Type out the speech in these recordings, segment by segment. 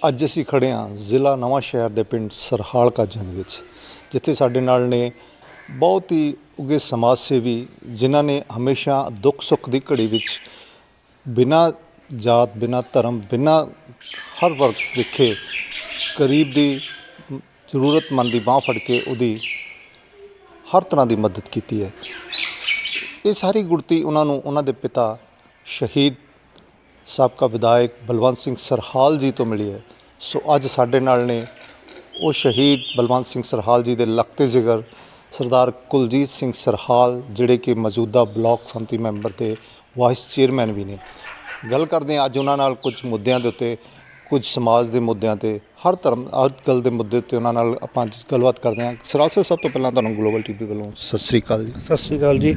ਅੱਜ ਅਸੀਂ खड़े हाँ ਜ਼ਿਲ੍ਹਾ ਨਵਾਂ ਸ਼ਹਿਰ ਦੇ ਪਿੰਡ ਸਰਹਾਲ ਕਾਜਾਂ ਦੇ ਵਿੱਚ, ਜਿੱਥੇ ਸਾਡੇ ਨਾਲ ਨੇ ਬਹੁਤ ਹੀ ਉੱਘੇ ਸਮਾਜ ਸੇਵੀ ਜਿਨ੍ਹਾਂ ਨੇ ਹਮੇਸ਼ਾ ਦੁੱਖ ਸੁੱਖ ਦੀ ਘੜੀ ਵਿੱਚ ਬਿਨਾਂ ਜਾਤ ਬਿਨਾਂ ਧਰਮ ਬਿਨਾਂ ਹਰ ਵਰਗ ਦੇਖੇ ਗਰੀਬ ਦੀ ਜ਼ਰੂਰਤਮੰਦ ਦੀ ਬਾਂਹ ਫੜ ਕੇ ਉਹਦੀ ਹਰ ਤਰ੍ਹਾਂ ਦੀ ਮਦਦ ਕੀਤੀ ਹੈ। ਇਹ ਸਾਰੀ ਗੁੜਤੀ ਉਹਨਾਂ ਨੂੰ ਉਹਨਾਂ ਦੇ ਪਿਤਾ ਸ਼ਹੀਦ ਸਾਬਕਾ ਵਿਧਾਇਕ ਬਲਵੰਤ ਸਿੰਘ ਸਰਹਾਲ ਜੀ ਤੋਂ ਮਿਲੀ ਹੈ। ਸੋ ਅੱਜ ਸਾਡੇ ਨਾਲ ਨੇ ਉਹ ਸ਼ਹੀਦ ਬਲਵੰਤ ਸਿੰਘ ਸਰਹਾਲ ਜੀ ਦੇ ਲਖਤੇ ਜ਼ਿਕਰ ਸਰਦਾਰ ਕੁਲਜੀਤ ਸਿੰਘ ਸਰਹਾਲ, ਜਿਹੜੇ ਕਿ ਮੌਜੂਦਾ ਬਲਾਕ ਸੰਮਤੀ ਮੈਂਬਰ ਤੇ ਵਾਈਸ ਚੇਅਰਮੈਨ ਵੀ ਨੇ। ਗੱਲ ਕਰਦੇ ਹਾਂ ਅੱਜ ਉਹਨਾਂ ਨਾਲ ਕੁਝ ਮੁੱਦਿਆਂ ਦੇ ਉੱਤੇ, ਕੁਝ ਸਮਾਜ ਦੇ ਮੁੱਦਿਆਂ 'ਤੇ, ਹਰ ਧਰਮ ਅੱਜ-ਕੱਲ੍ਹ ਦੇ ਮੁੱਦੇ 'ਤੇ ਉਹਨਾਂ ਨਾਲ ਆਪਾਂ ਅੱਜ ਗੱਲਬਾਤ ਕਰਦੇ ਹਾਂ। ਸਰਹਾਲ ਸਾਹਿਬ, ਸਭ ਤੋਂ ਪਹਿਲਾਂ ਤੁਹਾਨੂੰ ਗਲੋਬਲ ਟੀਵੀ ਵੱਲੋਂ ਸਤਿ ਸ਼੍ਰੀ ਅਕਾਲ ਜੀ। ਸਤਿ ਸ਼੍ਰੀ ਅਕਾਲ ਜੀ।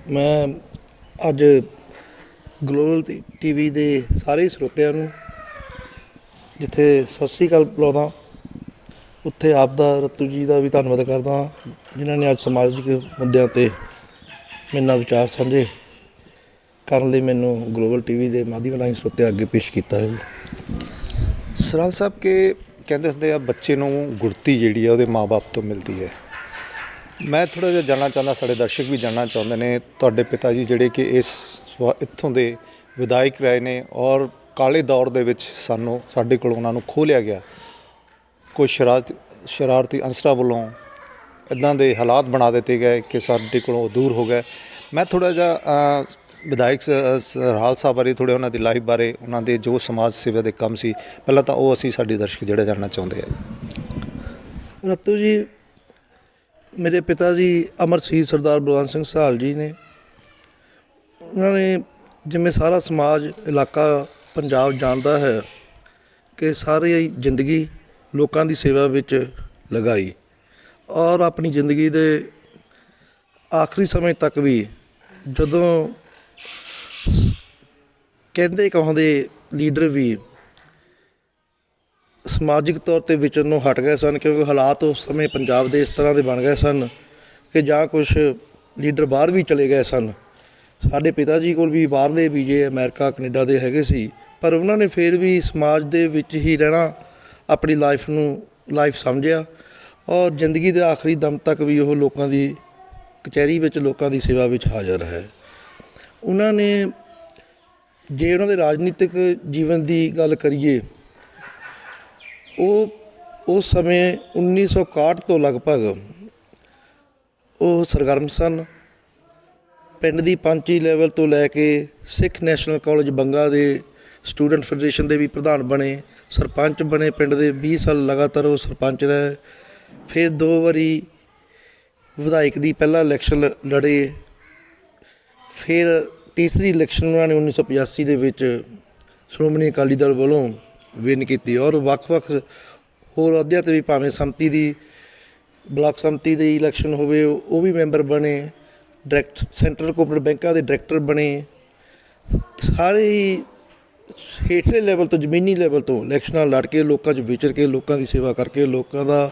ਮੈਂ ਅੱਜ ਗਲੋਬਲ ਟੀਵੀ ਦੇ ਸਾਰੇ ਸਰੋਤਿਆਂ ਨੂੰ ਜਿੱਥੇ ਸਤਿ ਸ਼੍ਰੀ ਅਕਾਲ ਬੁਲਾਉਂਦਾ, ਉੱਥੇ ਆਪ ਦਾ ਰਤੂ ਜੀ ਦਾ ਵੀ ਧੰਨਵਾਦ ਕਰਦਾ ਹਾਂ, ਜਿਨ੍ਹਾਂ ਨੇ ਅੱਜ ਸਮਾਜਿਕ ਮੁੱਦਿਆਂ 'ਤੇ ਮੇਰੇ ਨਾਲ ਵਿਚਾਰ ਸਾਂਝੇ ਕਰਨ ਲਈ ਮੈਨੂੰ ਗਲੋਬਲ ਟੀਵੀ ਦੇ ਮਾਧਿਅਮ ਰਾਹੀਂ ਸਰੋਤਿਆਂ ਅੱਗੇ ਪੇਸ਼ ਕੀਤਾ ਹੈ। ਸਰਹਾਲ ਸਾਹਿਬ ਕੇ ਕਹਿੰਦੇ ਹੁੰਦੇ ਆ ਬੱਚੇ ਨੂੰ ਗੁੜਤੀ ਜਿਹੜੀ ਆ ਉਹਦੇ ਮਾਂ-ਬਾਪ ਤੋਂ ਮਿਲਦੀ ਹੈ। ਮੈਂ ਥੋੜ੍ਹਾ ਜਿਹਾ ਜਾਣਨਾ ਚਾਹੁੰਦਾ, ਸਾਡੇ ਦਰਸ਼ਕ ਵੀ ਜਾਣਨਾ ਚਾਹੁੰਦੇ ਨੇ, ਤੁਹਾਡੇ ਪਿਤਾ ਜੀ ਜਿਹੜੇ ਕਿ ਇੱਥੋਂ ਦੇ ਵਿਧਾਇਕ ਰਹੇ ਨੇ ਔਰ ਕਾਲੇ ਦੌਰ ਦੇ ਵਿੱਚ ਸਾਡੇ ਕੋਲ ਉਹਨਾਂ ਨੂੰ ਖੋਹ ਲਿਆ ਗਿਆ, ਕੋਈ ਸ਼ਰਾਰਤੀ ਅਨਸਰਾਂ ਵੱਲੋਂ ਇੱਦਾਂ ਦੇ ਹਾਲਾਤ ਬਣਾ ਦਿੱਤੇ ਗਏ ਕਿ ਸਾਡੇ ਕੋਲੋਂ ਦੂਰ ਹੋ ਗਏ। ਮੈਂ ਥੋੜ੍ਹਾ ਜਿਹਾ ਵਿਧਾਇਕ ਸਰਹਾਲ ਸਾਹਿਬ ਬਾਰੇ, ਥੋੜ੍ਹੇ ਉਹਨਾਂ ਦੀ ਲਾਈਫ ਬਾਰੇ, ਉਹਨਾਂ ਦੇ ਜੋ ਸਮਾਜ ਸੇਵਾ ਦੇ ਕੰਮ ਸੀ, ਪਹਿਲਾਂ ਤਾਂ ਉਹ ਅਸੀਂ ਸਾਡੇ ਦਰਸ਼ਕ ਜਿਹੜੇ ਜਾਣਨਾ ਚਾਹੁੰਦੇ ਆ। ਰਤੂ ਜੀ, ਮੇਰੇ ਪਿਤਾ ਜੀ ਅਮਰ ਸ਼ਹੀਦ ਸਰਦਾਰ ਬਲਵੰਤ ਸਿੰਘ ਸਰਹਾਲ ਜੀ ਨੇ। ਉਹਨਾਂ ਨੇ, ਜਿਵੇਂ ਸਾਰਾ ਸਮਾਜ ਇਲਾਕਾ ਪੰਜਾਬ ਜਾਣਦਾ ਹੈ, ਕਿ ਸਾਰੀ ਜ਼ਿੰਦਗੀ ਲੋਕਾਂ ਦੀ ਸੇਵਾ ਵਿੱਚ ਲਗਾਈ ਔਰ ਆਪਣੀ ਜ਼ਿੰਦਗੀ ਦੇ ਆਖਰੀ ਸਮੇਂ ਤੱਕ ਵੀ, ਜਦੋਂ ਕਹਿੰਦੇ ਕਹਾਉਂਦੇ ਲੀਡਰ ਵੀ ਸਮਾਜਿਕ ਤੌਰ 'ਤੇ ਵਿਚਰਨੋਂ ਹਟ ਗਏ ਸਨ, ਕਿਉਂਕਿ ਹਾਲਾਤ ਉਸ ਸਮੇਂ ਪੰਜਾਬ ਦੇ ਇਸ ਤਰ੍ਹਾਂ ਦੇ ਬਣ ਗਏ ਸਨ ਕਿ ਜਾਂ ਕੁਛ ਲੀਡਰ ਬਾਹਰ ਵੀ ਚਲੇ ਗਏ ਸਨ। ਸਾਡੇ ਪਿਤਾ ਜੀ ਕੋਲ ਵੀ ਬਾਹਰਲੇ ਵੀਜ਼ੇ ਅਮਰੀਕਾ ਕੈਨੇਡਾ ਦੇ ਹੈਗੇ ਸੀ, ਪਰ ਉਹਨਾਂ ਨੇ ਫਿਰ ਵੀ ਸਮਾਜ ਦੇ ਵਿੱਚ ਹੀ ਰਹਿਣਾ ਆਪਣੀ ਲਾਈਫ ਸਮਝਿਆ ਔਰ ਜ਼ਿੰਦਗੀ ਦੇ ਆਖਰੀ ਦਮ ਤੱਕ ਵੀ ਉਹ ਲੋਕਾਂ ਦੀ ਕਚਹਿਰੀ ਵਿੱਚ ਲੋਕਾਂ ਦੀ ਸੇਵਾ ਵਿੱਚ ਹਾਜ਼ਰ ਹੈ। ਉਹਨਾਂ ਨੇ, ਜੇ ਉਹਨਾਂ ਦੇ ਰਾਜਨੀਤਿਕ ਜੀਵਨ ਦੀ ਗੱਲ ਕਰੀਏ, ਉਹ ਉਸ ਸਮੇਂ 1961 ਤੋਂ ਲਗਭਗ ਉਹ ਸਰਗਰਮ ਸਨ। ਪਿੰਡ ਦੀ ਪੰਚੀ ਲੈਵਲ ਤੋਂ ਲੈ ਕੇ ਸਿੱਖ ਨੈਸ਼ਨਲ ਕਾਲਜ ਬੰਗਾ ਦੇ ਸਟੂਡੈਂਟ ਫੈਡਰੇਸ਼ਨ ਦੇ ਵੀ ਪ੍ਰਧਾਨ ਬਣੇ, ਸਰਪੰਚ ਬਣੇ ਪਿੰਡ ਦੇ। 20 ਸਾਲ ਲਗਾਤਾਰ ਉਹ ਸਰਪੰਚ ਰਹੇ। ਫਿਰ 2 ਵਾਰੀ ਵਿਧਾਇਕ ਦੀ ਪਹਿਲਾ ਇਲੈਕਸ਼ਨ ਲੜੇ। ਫਿਰ ਤੀਸਰੀ ਇਲੈਕਸ਼ਨ ਉਹਨਾਂ ਨੇ 1985 ਦੇ ਵਿੱਚ ਸ਼੍ਰੋਮਣੀ ਅਕਾਲੀ ਦਲ ਵੱਲੋਂ ਵਿਨ ਕੀਤੀ ਔਰ ਵੱਖ-ਵੱਖ ਹੋਰ ਅਹੁਦਿਆਂ 'ਤੇ ਵੀ, ਭਾਵੇਂ ਸੰਮਤੀ ਦੀ, ਬਲਾਕ ਸੰਮਤੀ ਦੀ ਇਲੈਕਸ਼ਨ ਹੋਵੇ, ਉਹ ਵੀ ਮੈਂਬਰ ਬਣੇ। ਸੈਂਟਰਲ ਕੋਆਪਰੇਟਿਵ ਬੈਂਕਾਂ ਦੇ ਡਾਇਰੈਕਟਰ ਬਣੇ। ਸਾਰੇ ਹੀ ਹੇਠਲੇ ਲੈਵਲ ਤੋਂ, ਜ਼ਮੀਨੀ ਲੈਵਲ ਤੋਂ ਇਲੈਕਸ਼ਨਾਂ ਲੜ ਕੇ, ਲੋਕਾਂ 'ਚ ਵਿਚਰ ਕੇ, ਲੋਕਾਂ ਦੀ ਸੇਵਾ ਕਰਕੇ, ਲੋਕਾਂ ਦਾ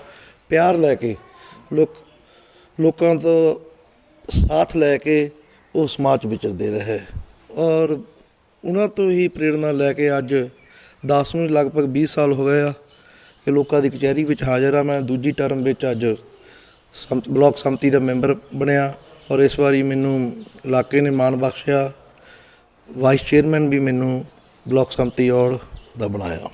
ਪਿਆਰ ਲੈ ਕੇ, ਲੋਕਾਂ ਤੋਂ ਸਾਥ ਲੈ ਕੇ ਉਹ ਸਮਾਜ 'ਚ ਵਿਚਰਦੇ ਰਹੇ ਔਰ ਉਹਨਾਂ ਤੋਂ ਹੀ ਪ੍ਰੇਰਨਾ ਲੈ ਕੇ ਅੱਜ 10 ਨੂੰ ਲਗਭਗ 20 ਸਾਲ ਹੋ ਗਏ ਆ ਕਿ ਲੋਕਾਂ ਦੀ ਕਚਹਿਰੀ ਵਿੱਚ ਹਾਜ਼ਰ ਆ। ਮੈਂ ਦੂਜੀ ਟਰਮ ਵਿੱਚ ਅੱਜ ਬਲਾਕ ਸੰਮਤੀ ਦਾ ਮੈਂਬਰ ਬਣਿਆ ਔਰ ਇਸ ਵਾਰੀ ਮੈਨੂੰ ਇਲਾਕੇ ਨੇ ਮਾਣ ਬਖਸ਼ਿਆ, ਵਾਈਸ ਚੇਅਰਮੈਨ ਵੀ ਮੈਨੂੰ ਬਲਾਕ ਸੰਮਤੀ ਔੜ ਦਾ ਬਣਾਇਆ।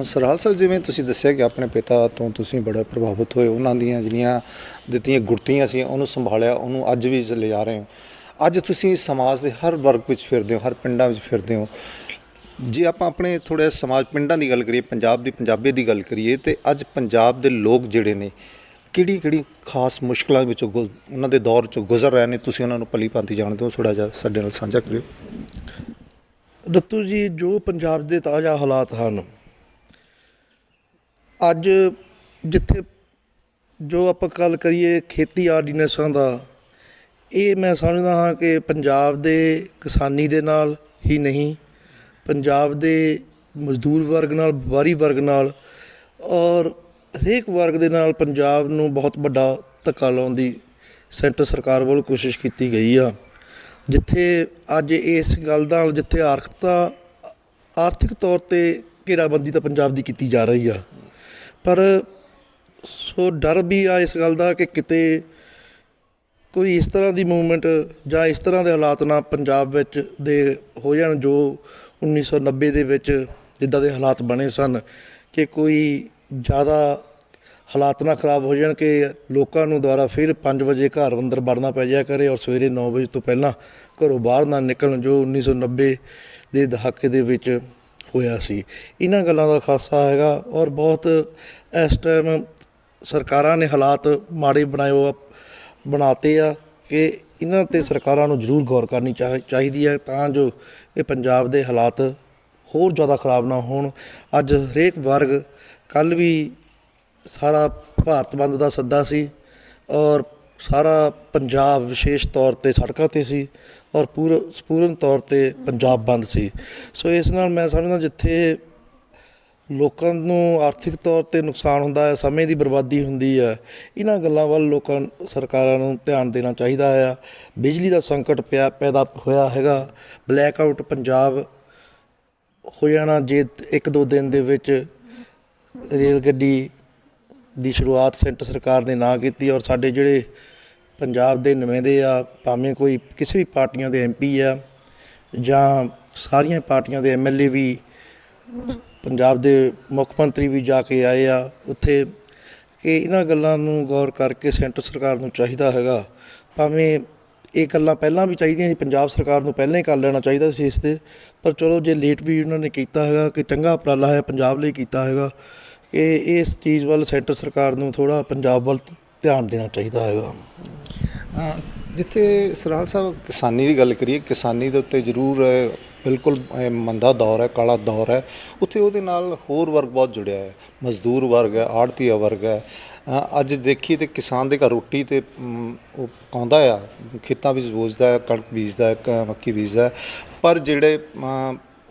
ਸਰਹਾਲ ਸਾਹਿਬ, ਜਿਵੇਂ ਤੁਸੀਂ ਦੱਸਿਆ ਕਿ ਆਪਣੇ ਪਿਤਾ ਤੋਂ ਤੁਸੀਂ ਬੜਾ ਪ੍ਰਭਾਵਿਤ ਹੋਏ, ਉਹਨਾਂ ਦੀਆਂ ਜਿਹੜੀਆਂ ਦਿੱਤੀਆਂ ਗੁੜਤੀਆਂ ਸੀ ਉਹਨੂੰ ਸੰਭਾਲਿਆ, ਉਹਨੂੰ ਅੱਜ ਵੀ ਲਿਜਾ ਰਹੇ ਹੋ। ਅੱਜ ਤੁਸੀਂ ਸਮਾਜ ਦੇ ਹਰ ਵਰਗ ਵਿੱਚ ਫਿਰਦੇ ਹੋ, ਹਰ ਪਿੰਡਾਂ ਵਿੱਚ ਫਿਰਦੇ ਹੋ। ਜੇ ਆਪਾਂ ਆਪਣੇ ਥੋੜ੍ਹਾ ਸਮਾਜ ਪਿੰਡਾਂ ਦੀ ਗੱਲ ਕਰੀਏ, ਪੰਜਾਬੀ ਦੀ ਗੱਲ ਕਰੀਏ, ਤਾਂ ਅੱਜ ਪੰਜਾਬ ਦੇ ਲੋਕ ਜਿਹੜੇ ਨੇ ਕਿਹੜੀ ਖਾਸ ਮੁਸ਼ਕਲਾਂ ਵਿੱਚੋਂ ਉਹਨਾਂ ਦੇ ਦੌਰ 'ਚੋਂ ਗੁਜ਼ਰ ਰਹੇ ਨੇ, ਤੁਸੀਂ ਉਹਨਾਂ ਨੂੰ ਭਲੀ ਭਾਂਤੀ ਜਾਣਦੇ ਹੋ, ਥੋੜ੍ਹਾ ਜਿਹਾ ਸਾਡੇ ਨਾਲ ਸਾਂਝਾ ਕਰਿਓ। ਦੱਤੂ ਜੀ, ਜੋ ਪੰਜਾਬ ਦੇ ਤਾਜ਼ਾ ਹਾਲਾਤ ਹਨ ਅੱਜ, ਜਿੱਥੇ ਜੋ ਆਪਾਂ ਗੱਲ ਕਰੀਏ ਖੇਤੀ ਆਰਡੀਨੈਂਸਾਂ ਦਾ, ਇਹ ਮੈਂ ਸਮਝਦਾ ਹਾਂ ਕਿ ਪੰਜਾਬ ਦੇ ਕਿਸਾਨੀ ਦੇ ਨਾਲ ਹੀ ਨਹੀਂ, ਪੰਜਾਬ ਦੇ ਮਜ਼ਦੂਰ ਵਰਗ ਨਾਲ, ਵਪਾਰੀ ਵਰਗ ਨਾਲ ਔਰ ਹਰੇਕ ਵਰਗ ਦੇ ਨਾਲ ਪੰਜਾਬ ਨੂੰ ਬਹੁਤ ਵੱਡਾ ਧੱਕਾ ਲਾਉਣ ਦੀ ਸੈਂਟਰ ਸਰਕਾਰ ਵੱਲੋਂ ਕੋਸ਼ਿਸ਼ ਕੀਤੀ ਗਈ ਆ। ਜਿੱਥੇ ਅੱਜ ਇਸ ਗੱਲ ਦਾ, ਜਿੱਥੇ ਆਰਥਿਕ ਤੌਰ 'ਤੇ ਘੇਰਾਬੰਦੀ ਤਾਂ ਪੰਜਾਬ ਦੀ ਕੀਤੀ ਜਾ ਰਹੀ ਆ, ਪਰ ਸੋ ਡਰ ਵੀ ਆ ਇਸ ਗੱਲ ਦਾ ਕਿ ਕਿਤੇ ਕੋਈ ਇਸ ਤਰ੍ਹਾਂ ਦੀ ਮੂਵਮੈਂਟ ਜਾਂ ਇਸ ਤਰ੍ਹਾਂ ਦੇ ਹਾਲਾਤ ਨਾ ਪੰਜਾਬ ਵਿੱਚ ਦੇ ਹੋ ਜਾਣ ਜੋ 1990 ਦੇ ਵਿੱਚ ਜਿੱਦਾਂ ਦੇ ਹਾਲਾਤ ਬਣੇ ਸਨ, ਕਿ ਕੋਈ ਜ਼ਿਆਦਾ ਹਾਲਾਤ ਨਾ ਖਰਾਬ ਹੋ ਜਾਣ ਕਿ ਲੋਕਾਂ ਨੂੰ ਦੁਬਾਰਾ ਫਿਰ 5 ਵਜੇ ਘਰ ਅੰਦਰ ਵੜਨਾ ਪੈ ਜਾਇਆ ਕਰੇ ਔਰ ਸਵੇਰੇ 9 ਵਜੇ ਤੋਂ ਪਹਿਲਾਂ ਘਰੋਂ ਬਾਹਰ ਨਾ ਨਿਕਲਣ, ਜੋ 1990 ਦੇ ਦਹਾਕੇ ਦੇ ਵਿੱਚ ਹੋਇਆ ਸੀ। ਇਹਨਾਂ ਗੱਲਾਂ ਦਾ ਖਾਸਾ ਹੈਗਾ ਔਰ ਬਹੁਤ ਇਸ ਟਾਈਮ ਸਰਕਾਰਾਂ ਨੇ ਹਾਲਾਤ ਮਾੜੇ ਬਣਾਤੇ ਆ ਕਿ ਇਹਨਾਂ 'ਤੇ ਸਰਕਾਰਾਂ ਨੂੰ ਜ਼ਰੂਰ ਗੌਰ ਕਰਨੀ ਚਾਹੀਦੀ ਹੈ, ਤਾਂ ਜੋ ਇਹ ਪੰਜਾਬ ਦੇ ਹਾਲਾਤ ਹੋਰ ਜ਼ਿਆਦਾ ਖਰਾਬ ਨਾ ਹੋਣ। ਅੱਜ ਹਰੇਕ ਵਰਗ, ਕੱਲ੍ਹ ਵੀ ਸਾਰਾ ਭਾਰਤ ਬੰਦ ਦਾ ਸੱਦਾ ਸੀ ਔਰ ਸਾਰਾ ਪੰਜਾਬ ਵਿਸ਼ੇਸ਼ ਤੌਰ 'ਤੇ ਸੜਕਾਂ 'ਤੇ ਸੀ ਔਰ ਪੂਰਨ ਤੌਰ 'ਤੇ ਪੰਜਾਬ ਬੰਦ ਸੀ। ਸੋ ਇਸ ਨਾਲ ਮੈਂ ਸਮਝਦਾ ਜਿੱਥੇ ਲੋਕਾਂ ਨੂੰ ਆਰਥਿਕ ਤੌਰ 'ਤੇ ਨੁਕਸਾਨ ਹੁੰਦਾ ਹੈ, ਸਮੇਂ ਦੀ ਬਰਬਾਦੀ ਹੁੰਦੀ ਹੈ, ਇਹਨਾਂ ਗੱਲਾਂ ਵੱਲ ਸਰਕਾਰਾਂ ਨੂੰ ਧਿਆਨ ਦੇਣਾ ਚਾਹੀਦਾ ਆ। ਬਿਜਲੀ ਦਾ ਸੰਕਟ ਪੈਦਾ ਹੋਇਆ ਹੈਗਾ, ਬਲੈਕ ਆਊਟ ਪੰਜਾਬ ਹੋ ਜਾਣਾ ਜੇ 1-2 ਦਿਨ ਦੇ ਵਿੱਚ ਰੇਲ ਗੱਡੀ ਦੀ ਸ਼ੁਰੂਆਤ ਸੈਂਟਰ ਸਰਕਾਰ ਨੇ ਨਾ ਕੀਤੀ ਔਰ ਸਾਡੇ ਜਿਹੜੇ ਪੰਜਾਬ ਦੇ ਨੁਮਾਇੰਦੇ ਆ, ਭਾਵੇਂ ਕੋਈ ਕਿਸੇ ਵੀ ਪਾਰਟੀਆਂ ਦੇ MP ਆ ਜਾਂ ਸਾਰੀਆਂ ਪਾਰਟੀਆਂ ਦੇ MLA ਵੀ, ਪੰਜਾਬ ਦੇ ਮੁੱਖ ਮੰਤਰੀ ਵੀ ਜਾ ਕੇ ਆਏ ਆ ਉੱਥੇ, ਕਿ ਇਹਨਾਂ ਗੱਲਾਂ ਨੂੰ ਗੌਰ ਕਰਕੇ ਸੈਂਟਰ ਸਰਕਾਰ ਨੂੰ ਚਾਹੀਦਾ ਹੈਗਾ, ਭਾਵੇਂ ਇਹ ਗੱਲਾਂ ਪਹਿਲਾਂ ਵੀ ਚਾਹੀਦੀਆਂ ਸੀ, ਪੰਜਾਬ ਸਰਕਾਰ ਨੂੰ ਪਹਿਲਾਂ ਹੀ ਕਰ ਲੈਣਾ ਚਾਹੀਦਾ ਸੀ ਇਸ 'ਤੇ, ਪਰ ਚਲੋ ਜੇ ਲੇਟ ਵੀ ਉਹਨਾਂ ਨੇ ਕੀਤਾ ਹੈਗਾ ਕਿ ਚੰਗਾ ਉਪਰਾਲਾ ਹੈ, ਪੰਜਾਬ ਲਈ ਕੀਤਾ ਹੈਗਾ, ਕਿ ਇਸ ਚੀਜ਼ ਵੱਲ ਸੈਂਟਰ ਸਰਕਾਰ ਨੂੰ ਥੋੜ੍ਹਾ ਪੰਜਾਬ ਵੱਲ ਧਿਆਨ ਦੇਣਾ ਚਾਹੀਦਾ ਹੈਗਾ। ਜਿੱਥੇ ਸਰਹਾਲ ਸਾਹਿਬ ਕਿਸਾਨੀ ਦੀ ਗੱਲ ਕਰੀਏ, ਕਿਸਾਨੀ ਦੇ ਉੱਤੇ ਜ਼ਰੂਰ ਬਿਲਕੁਲ ਮੰਦਾ ਦੌਰ ਹੈ, ਕਾਲਾ ਦੌਰ ਹੈ, ਉੱਥੇ ਉਹਦੇ ਨਾਲ ਹੋਰ ਵਰਗ ਬਹੁਤ ਜੁੜਿਆ ਹੈ, ਮਜ਼ਦੂਰ ਵਰਗ ਹੈ, ਆੜ੍ਹਤੀਆ ਵਰਗ ਹੈ। ਅੱਜ ਦੇਖੀਏ ਤਾਂ ਕਿਸਾਨ ਦੇ ਘਰ ਰੋਟੀ ਤੇ ਉਹ ਪਕਾਉਂਦਾ ਆ, ਖੇਤਾਂ ਵਿੱਚ ਬੋਝਦਾ, ਕਣਕ ਬੀਜਦਾ, ਮੱਕੀ ਬੀਜਦਾ, ਪਰ ਜਿਹੜੇ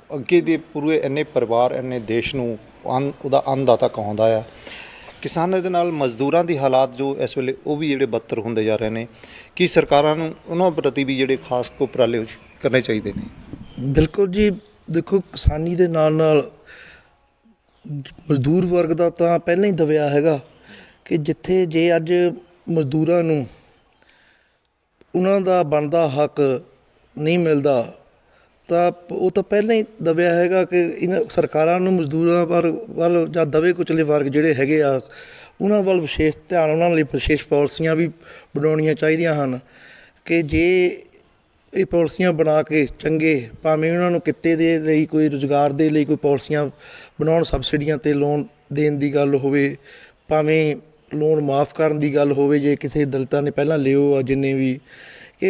ਅੱਗੇ ਦੇ ਪੂਰੇ ਇੰਨੇ ਪਰਿਵਾਰ, ਇੰਨੇ ਦੇਸ਼ ਨੂੰ ਉਹਦਾ ਅੰਨਦਾਤਾ ਕਹਾਉਂਦਾ ਆ। ਕਿਸਾਨਾਂ ਦੇ ਨਾਲ ਮਜ਼ਦੂਰਾਂ ਦੀ ਹਾਲਾਤ ਜੋ ਇਸ ਵੇਲੇ ਉਹ ਵੀ ਜਿਹੜੇ ਬੱਤਰ ਹੁੰਦੇ ਜਾ ਰਹੇ ਨੇ, ਕੀ ਸਰਕਾਰਾਂ ਨੂੰ ਉਹਨਾਂ ਪ੍ਰਤੀ ਵੀ ਜਿਹੜੇ ਖਾਸ ਉਪਰਾਲੇ ਕਰਨੇ ਚਾਹੀਦੇ ਨੇ? ਬਿਲਕੁਲ ਜੀ, ਦੇਖੋ ਕਿਸਾਨੀ ਦੇ ਨਾਲ ਨਾਲ ਮਜ਼ਦੂਰ ਵਰਗ ਦਾ ਤਾਂ ਪਹਿਲਾਂ ਹੀ ਦਬਿਆ ਹੈਗਾ ਕਿ ਜਿੱਥੇ ਜੇ ਅੱਜ ਮਜ਼ਦੂਰਾਂ ਨੂੰ ਉਹਨਾਂ ਦਾ ਬਣਦਾ ਹੱਕ ਨਹੀਂ ਮਿਲਦਾ ਤਾਂ ਉਹ ਤਾਂ ਪਹਿਲਾਂ ਹੀ ਦਬਿਆ ਹੈਗਾ ਕਿ ਇਹਨਾਂ ਸਰਕਾਰਾਂ ਨੂੰ ਮਜ਼ਦੂਰਾਂ ਵੱਲ ਜਾਂ ਦਬੇ ਕੁਚਲੇ ਵਰਗ ਜਿਹੜੇ ਹੈਗੇ ਆ ਉਹਨਾਂ ਵੱਲ ਵਿਸ਼ੇਸ਼ ਧਿਆਨ, ਉਹਨਾਂ ਲਈ ਵਿਸ਼ੇਸ਼ ਪਾਲਿਸੀਆਂ ਵੀ ਬਣਾਉਣੀਆਂ ਚਾਹੀਦੀਆਂ ਹਨ ਕਿ ਜੇ ਇਹ ਪਾਲਿਸੀਆਂ ਬਣਾ ਕੇ ਚੰਗੇ, ਭਾਵੇਂ ਉਹਨਾਂ ਨੂੰ ਕਿੱਤੇ ਦੇ ਲਈ ਕੋਈ ਰੁਜ਼ਗਾਰ ਦੇ ਲਈ ਕੋਈ ਪਾਲਿਸੀਆਂ ਬਣਾਉਣ, ਸਬਸਿਡੀਆਂ 'ਤੇ ਲੋਨ ਦੇਣ ਦੀ ਗੱਲ ਹੋਵੇ, ਭਾਵੇਂ ਲੋਨ ਮਾफ़ ਕਰਨ ਦੀ ਗੱਲ ਹੋਵੇ ਜੇ ਕਿਸੇ ਦਲਿਤਾਂ ਨੇ ਪਹਿਲਾਂ ਲਿਓ ਆ ਜਿੰਨੇ ਵੀ, ਕਿ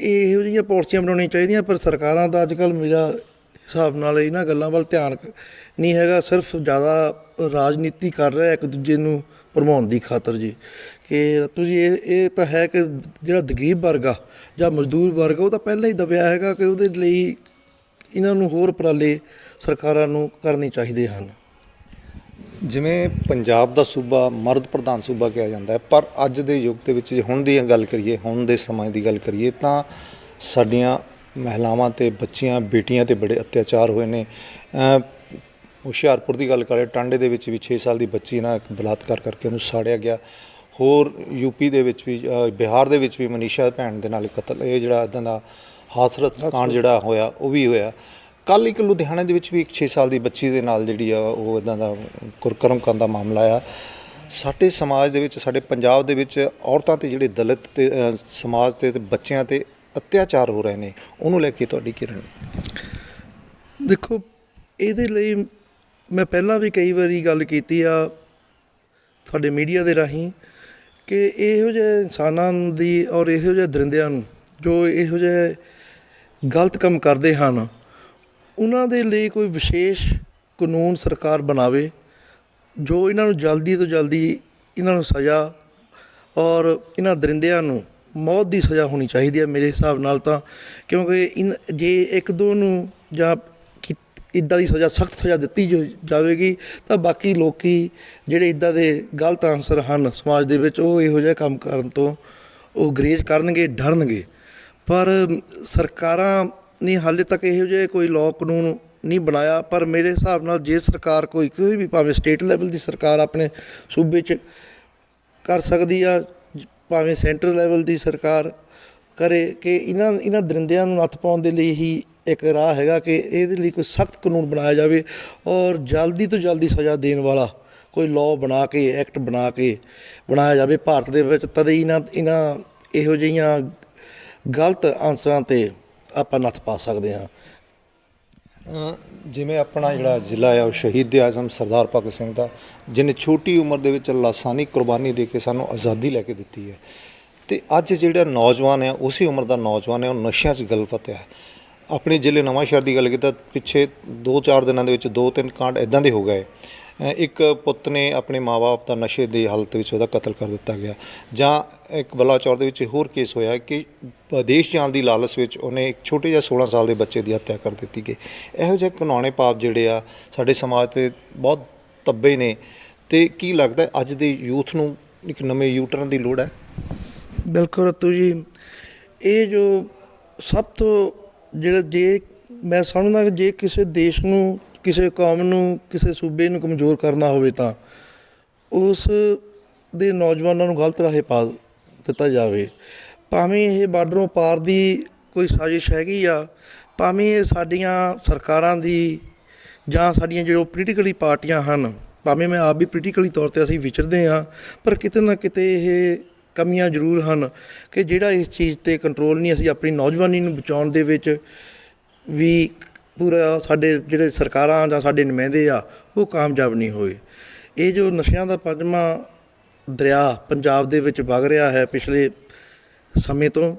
ਇਹੋ ਜਿਹੀਆਂ ਪਾਲਿਸੀਆਂ ਬਣਾਉਣੀਆਂ ਚਾਹੀਦੀਆਂ। ਪਰ ਸਰਕਾਰਾਂ ਦਾ ਅੱਜ ਕੱਲ੍ਹ ਮੇਰਾ ਹਿਸਾਬ ਨਾਲ ਇਹਨਾਂ ਗੱਲਾਂ ਵੱਲ ਧਿਆਨ ਨਹੀਂ ਹੈਗਾ, ਸਿਰਫ ਜ਼ਿਆਦਾ ਰਾਜਨੀਤੀ ਕਰ ਰਿਹਾ ਇੱਕ ਦੂਜੇ ਨੂੰ ਭਰਮਾਉਣ ਦੀ ਖਾਤਰ ਜੀ, ਕਿ ਤੁਸੀਂ ਇਹ ਤਾਂ ਹੈ ਕਿ ਜਿਹੜਾ ਗਰੀਬ ਵਰਗ ਆ ਜਾਂ ਮਜ਼ਦੂਰ ਵਰਗ ਉਹ ਤਾਂ ਪਹਿਲਾਂ ਹੀ ਦਬਿਆ ਹੈਗਾ ਕਿ ਉਹਦੇ ਲਈ ਇਹਨਾਂ ਨੂੰ ਹੋਰ ਉਪਰਾਲੇ ਸਰਕਾਰਾਂ ਨੂੰ ਕਰਨੇ ਚਾਹੀਦੇ ਹਨ। ਜਿਵੇਂ ਪੰਜਾਬ ਦਾ ਸੂਬਾ ਮਰਦ ਪ੍ਰਧਾਨ ਸੂਬਾ ਕਿਹਾ ਜਾਂਦਾ ਹੈ, ਪਰ ਅੱਜ ਦੇ ਯੁੱਗ ਦੇ ਵਿੱਚ ਜੇ ਹੁਣ ਦੀ ਗੱਲ ਕਰੀਏ, ਹੁਣ ਦੇ ਸਮੇਂ ਦੀ ਗੱਲ ਕਰੀਏ ਤਾਂ ਸਾਡੀਆਂ ਮਹਿਲਾਵਾਂ ਅਤੇ ਬੱਚੀਆਂ, ਬੇਟੀਆਂ 'ਤੇ ਬੜੇ ਅਤਿਆਚਾਰ ਹੋਏ ਨੇ। ਹੁਸ਼ਿਆਰਪੁਰ ਦੀ ਗੱਲ ਕਰੇ, ਟਾਂਡੇ ਦੇ ਵਿੱਚ ਵੀ 6 ਸਾਲ ਦੀ ਬੱਚੀ ਨਾਲ ਇੱਕ ਬਲਾਤਕਾਰ ਕਰਕੇ ਉਹਨੂੰ ਸਾੜਿਆ ਗਿਆ। ਹੋਰ UP ਦੇ ਵਿੱਚ ਵੀ, ਬਿਹਾਰ ਦੇ ਵਿੱਚ ਵੀ ਮਨੀਸ਼ਾ ਭੈਣ ਦੇ ਨਾਲ ਕਤਲ, ਇਹ ਜਿਹੜਾ ਇੱਦਾਂ ਦਾ ਹਾਸਰਤ ਕਾਂਡ ਜਿਹੜਾ ਹੋਇਆ ਉਹ ਵੀ ਹੋਇਆ। ਕੱਲ੍ਹ ਇੱਕ ਲੁਧਿਆਣੇ ਦੇ ਵਿੱਚ ਵੀ ਇੱਕ 6 ਸਾਲ ਦੀ ਬੱਚੀ ਦੇ ਨਾਲ ਜਿਹੜੀ ਆ ਉਹ ਇੱਦਾਂ ਦਾ ਕੁਕਰਮ ਕਰਨ ਦਾ ਮਾਮਲਾ ਆ। ਸਾਡੇ ਸਮਾਜ ਦੇ ਵਿੱਚ, ਸਾਡੇ ਪੰਜਾਬ ਦੇ ਵਿੱਚ ਔਰਤਾਂ 'ਤੇ ਜਿਹੜੇ ਦਲਿਤ ਅਤੇ ਸਮਾਜ 'ਤੇ ਬੱਚਿਆਂ 'ਤੇ ਅਤਿਆਚਾਰ ਹੋ ਰਹੇ ਨੇ, ਉਹਨੂੰ ਲੈ ਕੇ ਤੁਹਾਡੀ ਕੀ ਰਣਨੀਤੀ? ਦੇਖੋ, ਇਹਦੇ ਲਈ ਮੈਂ ਪਹਿਲਾਂ ਵੀ ਕਈ ਵਾਰੀ ਗੱਲ ਕੀਤੀ ਆ ਤੁਹਾਡੇ ਮੀਡੀਆ ਦੇ ਰਾਹੀਂ ਕਿ ਇਹੋ ਜਿਹੇ ਇਨਸਾਨਾਂ ਦੀ ਔਰ ਇਹੋ ਜਿਹੇ ਦਰਿੰਦਿਆਂ ਨੂੰ ਜੋ ਇਹੋ ਜਿਹੇ ਗਲਤ ਕੰਮ ਕਰਦੇ ਹਨ, ਉਹਨਾਂ ਦੇ ਲਈ ਕੋਈ ਵਿਸ਼ੇਸ਼ ਕਾਨੂੰਨ ਸਰਕਾਰ ਬਣਾਵੇ ਜੋ ਇਹਨਾਂ ਨੂੰ ਜਲਦੀ ਤੋਂ ਜਲਦੀ ਇਹਨਾਂ ਨੂੰ ਸਜ਼ਾ ਔਰ ਇਹਨਾਂ ਦਰਿੰਦਿਆਂ ਨੂੰ ਮੌਤ ਦੀ ਸਜ਼ਾ ਹੋਣੀ ਚਾਹੀਦੀ ਹੈ ਮੇਰੇ ਹਿਸਾਬ ਨਾਲ ਤਾਂ, ਕਿਉਂਕਿ ਜੇ ਇੱਕ ਦੋ ਨੂੰ ਜਾਂ ਇੱਦਾਂ ਦੀ ਸਜ਼ਾ, ਸਖਤ ਸਜ਼ਾ ਦਿੱਤੀ ਜਾਵੇਗੀ ਤਾਂ ਬਾਕੀ ਲੋਕ ਜਿਹੜੇ ਇੱਦਾਂ ਦੇ ਗਲਤ ਅਨਸਰ ਹਨ ਸਮਾਜ ਦੇ ਵਿੱਚ, ਉਹ ਇਹੋ ਜਿਹਾ ਕੰਮ ਕਰਨ ਤੋਂ ਉਹ ਗੁਰੇਜ਼ ਕਰਨਗੇ, ਡਰਨਗੇ। ਪਰ ਸਰਕਾਰਾਂ ਨੇ ਹਾਲੇ ਤੱਕ ਇਹੋ ਜਿਹੇ ਕੋਈ ਲਾਅ ਕਾਨੂੰਨ ਨਹੀਂ ਬਣਾਇਆ, ਪਰ ਮੇਰੇ ਹਿਸਾਬ ਨਾਲ ਜੇ ਸਰਕਾਰ ਕੋਈ ਵੀ ਭਾਵੇਂ ਸਟੇਟ ਲੈਵਲ ਦੀ ਸਰਕਾਰ ਆਪਣੇ ਸੂਬੇ 'ਚ ਕਰ ਸਕਦੀ ਆ, ਭਾਵੇਂ ਸੈਂਟਰ ਲੈਵਲ ਦੀ ਸਰਕਾਰ ਕਰੇ, ਕਿ ਇਹਨਾਂ ਦਰਿੰਦਿਆਂ ਨੂੰ ਨੱਥ ਪਾਉਣ ਦੇ ਲਈ ਹੀ ਇੱਕ ਰਾਹ ਹੈਗਾ ਕਿ ਇਹਦੇ ਲਈ ਕੋਈ ਸਖਤ ਕਾਨੂੰਨ ਬਣਾਇਆ ਜਾਵੇ ਔਰ ਜਲਦੀ ਤੋਂ ਜਲਦੀ ਸਜ਼ਾ ਦੇਣ ਵਾਲਾ ਕੋਈ ਲਾਅ ਬਣਾ ਕੇ, ਐਕਟ ਬਣਾ ਕੇ ਬਣਾਇਆ ਜਾਵੇ ਭਾਰਤ ਦੇ ਵਿੱਚ। ਤਦ ਹੀ ਇਹਨਾਂ ਇਹੋ ਜਿਹੀਆਂ ਗਲਤ ਆਨਸਰਾਂ 'ਤੇ ਆਪਾਂ ਨੱਥ ਪਾ ਸਕਦੇ ਹਾਂ। ਜਿਵੇਂ ਆਪਣਾ ਜਿਹੜਾ ਜ਼ਿਲ੍ਹਾ ਆ ਉਹ ਸ਼ਹੀਦ ਆਜ਼ਮ ਸਰਦਾਰ ਭਗਤ ਸਿੰਘ ਦਾ, ਜਿਹਨੇ ਛੋਟੀ ਉਮਰ ਦੇ ਵਿੱਚ ਲਾਸਾਨੀ ਕੁਰਬਾਨੀ ਦੇ ਕੇ ਸਾਨੂੰ ਆਜ਼ਾਦੀ ਲੈ ਕੇ ਦਿੱਤੀ ਹੈ, ਅਤੇ ਅੱਜ ਜਿਹੜਾ ਨੌਜਵਾਨ ਆ ਉਸੇ ਉਮਰ ਦਾ ਨੌਜਵਾਨ ਹੈ ਉਹ ਨਸ਼ਿਆਂ 'ਚ ਗਲਫਤ ਹੈ। ਆਪਣੇ ਜ਼ਿਲ੍ਹੇ ਨਵਾਂਸ਼ਹਿਰ ਦੀ ਗੱਲ ਕੀਤਾ, ਪਿੱਛੇ 2-4 ਦਿਨਾਂ ਦੇ ਵਿੱਚ 2-3 ਕਾਂਡ ਇੱਦਾਂ ਦੇ ਹੋ ਗਏ। ਇੱਕ ਪੁੱਤ ਨੇ ਆਪਣੇ ਮਾਂ-ਬਾਪ ਦਾ ਨਸ਼ੇ ਦੀ ਹਾਲਤ ਵਿੱਚ ਉਹਦਾ ਕਤਲ ਕਰ ਦਿੱਤਾ ਗਿਆ, ਜਾਂ ਇੱਕ ਬਲਾਚੌਰ ਦੇ ਵਿੱਚ ਹੋਰ ਕੇਸ ਹੋਇਆ ਕਿ ਵਿਦੇਸ਼ ਜਾਣ ਦੀ ਲਾਲਚ ਵਿੱਚ ਉਹਨੇ ਇੱਕ ਛੋਟੇ ਜਿਹੇ 16 ਸਾਲ ਦੇ ਬੱਚੇ ਦੀ ਹੱਤਿਆ ਕਰ ਦਿੱਤੀ ਗਈ। ਇਹੋ ਜਿਹੇ ਘਿਨਾਉਣੇ ਪਾਪ ਜਿਹੜੇ ਆ ਸਾਡੇ ਸਮਾਜ 'ਤੇ ਬਹੁਤ ਤੱਬੇ ਨੇ, ਅਤੇ ਕੀ ਲੱਗਦਾ ਅੱਜ ਦੇ ਯੂਥ ਨੂੰ ਇੱਕ ਨਵੇਂ ਯੂਟਰਨ ਦੀ ਲੋੜ ਹੈ? ਬਿਲਕੁਲ ਰਤੂ ਜੀ, ਇਹ ਜੋ ਸਭ ਤੋਂ ਜਿਹੜਾ, ਜੇ ਮੈਂ ਸਮਝਦਾ ਕਿ ਜੇ ਕਿਸੇ ਦੇਸ਼ ਨੂੰ, ਕਿਸੇ ਕੌਮ ਨੂੰ, ਕਿਸੇ ਸੂਬੇ ਨੂੰ ਕਮਜ਼ੋਰ ਕਰਨਾ ਹੋਵੇ ਤਾਂ ਉਸ ਦੇ ਨੌਜਵਾਨਾਂ ਨੂੰ ਗਲਤ ਰਾਹੇ ਪਾ ਦਿੱਤਾ ਜਾਵੇ। ਭਾਵੇਂ ਇਹ ਬਾਰਡਰੋਂ ਪਾਰ ਦੀ ਕੋਈ ਸਾਜ਼ਿਸ਼ ਹੈਗੀ ਆ, ਭਾਵੇਂ ਇਹ ਸਾਡੀਆਂ ਸਰਕਾਰਾਂ ਦੀ ਜਾਂ ਸਾਡੀਆਂ ਜਿਹੜੀਆਂ ਪੋਲੀਟੀਕਲੀ ਪਾਰਟੀਆਂ ਹਨ, ਭਾਵੇਂ ਮੈਂ ਆਪ ਵੀ ਪੋਲੀਟੀਕਲੀ ਤੌਰ 'ਤੇ ਅਸੀਂ ਵਿਚਰਦੇ ਹਾਂ, ਪਰ ਕਿਤੇ ਨਾ ਕਿਤੇ ਇਹ ਕਮੀਆਂ ਜ਼ਰੂਰ ਹਨ ਕਿ ਜਿਹੜਾ ਇਸ ਚੀਜ਼ 'ਤੇ ਕੰਟਰੋਲ ਨਹੀਂ, ਅਸੀਂ ਆਪਣੀ ਨੌਜਵਾਨੀ ਨੂੰ ਬਚਾਉਣ ਦੇ ਵਿੱਚ ਵੀ ਪੂਰਾ ਸਾਡੇ ਜਿਹੜੇ ਸਰਕਾਰਾਂ ਜਾਂ ਸਾਡੇ ਨੁਮਾਇੰਦੇ ਆ ਉਹ ਕਾਮਯਾਬ ਨਹੀਂ ਹੋਏ। ਇਹ ਜੋ ਨਸ਼ਿਆਂ ਦਾ 5ਵਾਂ ਦਰਿਆ ਪੰਜਾਬ ਦੇ ਵਿੱਚ ਵਗ ਰਿਹਾ ਹੈ ਪਿਛਲੇ ਸਮੇਂ ਤੋਂ,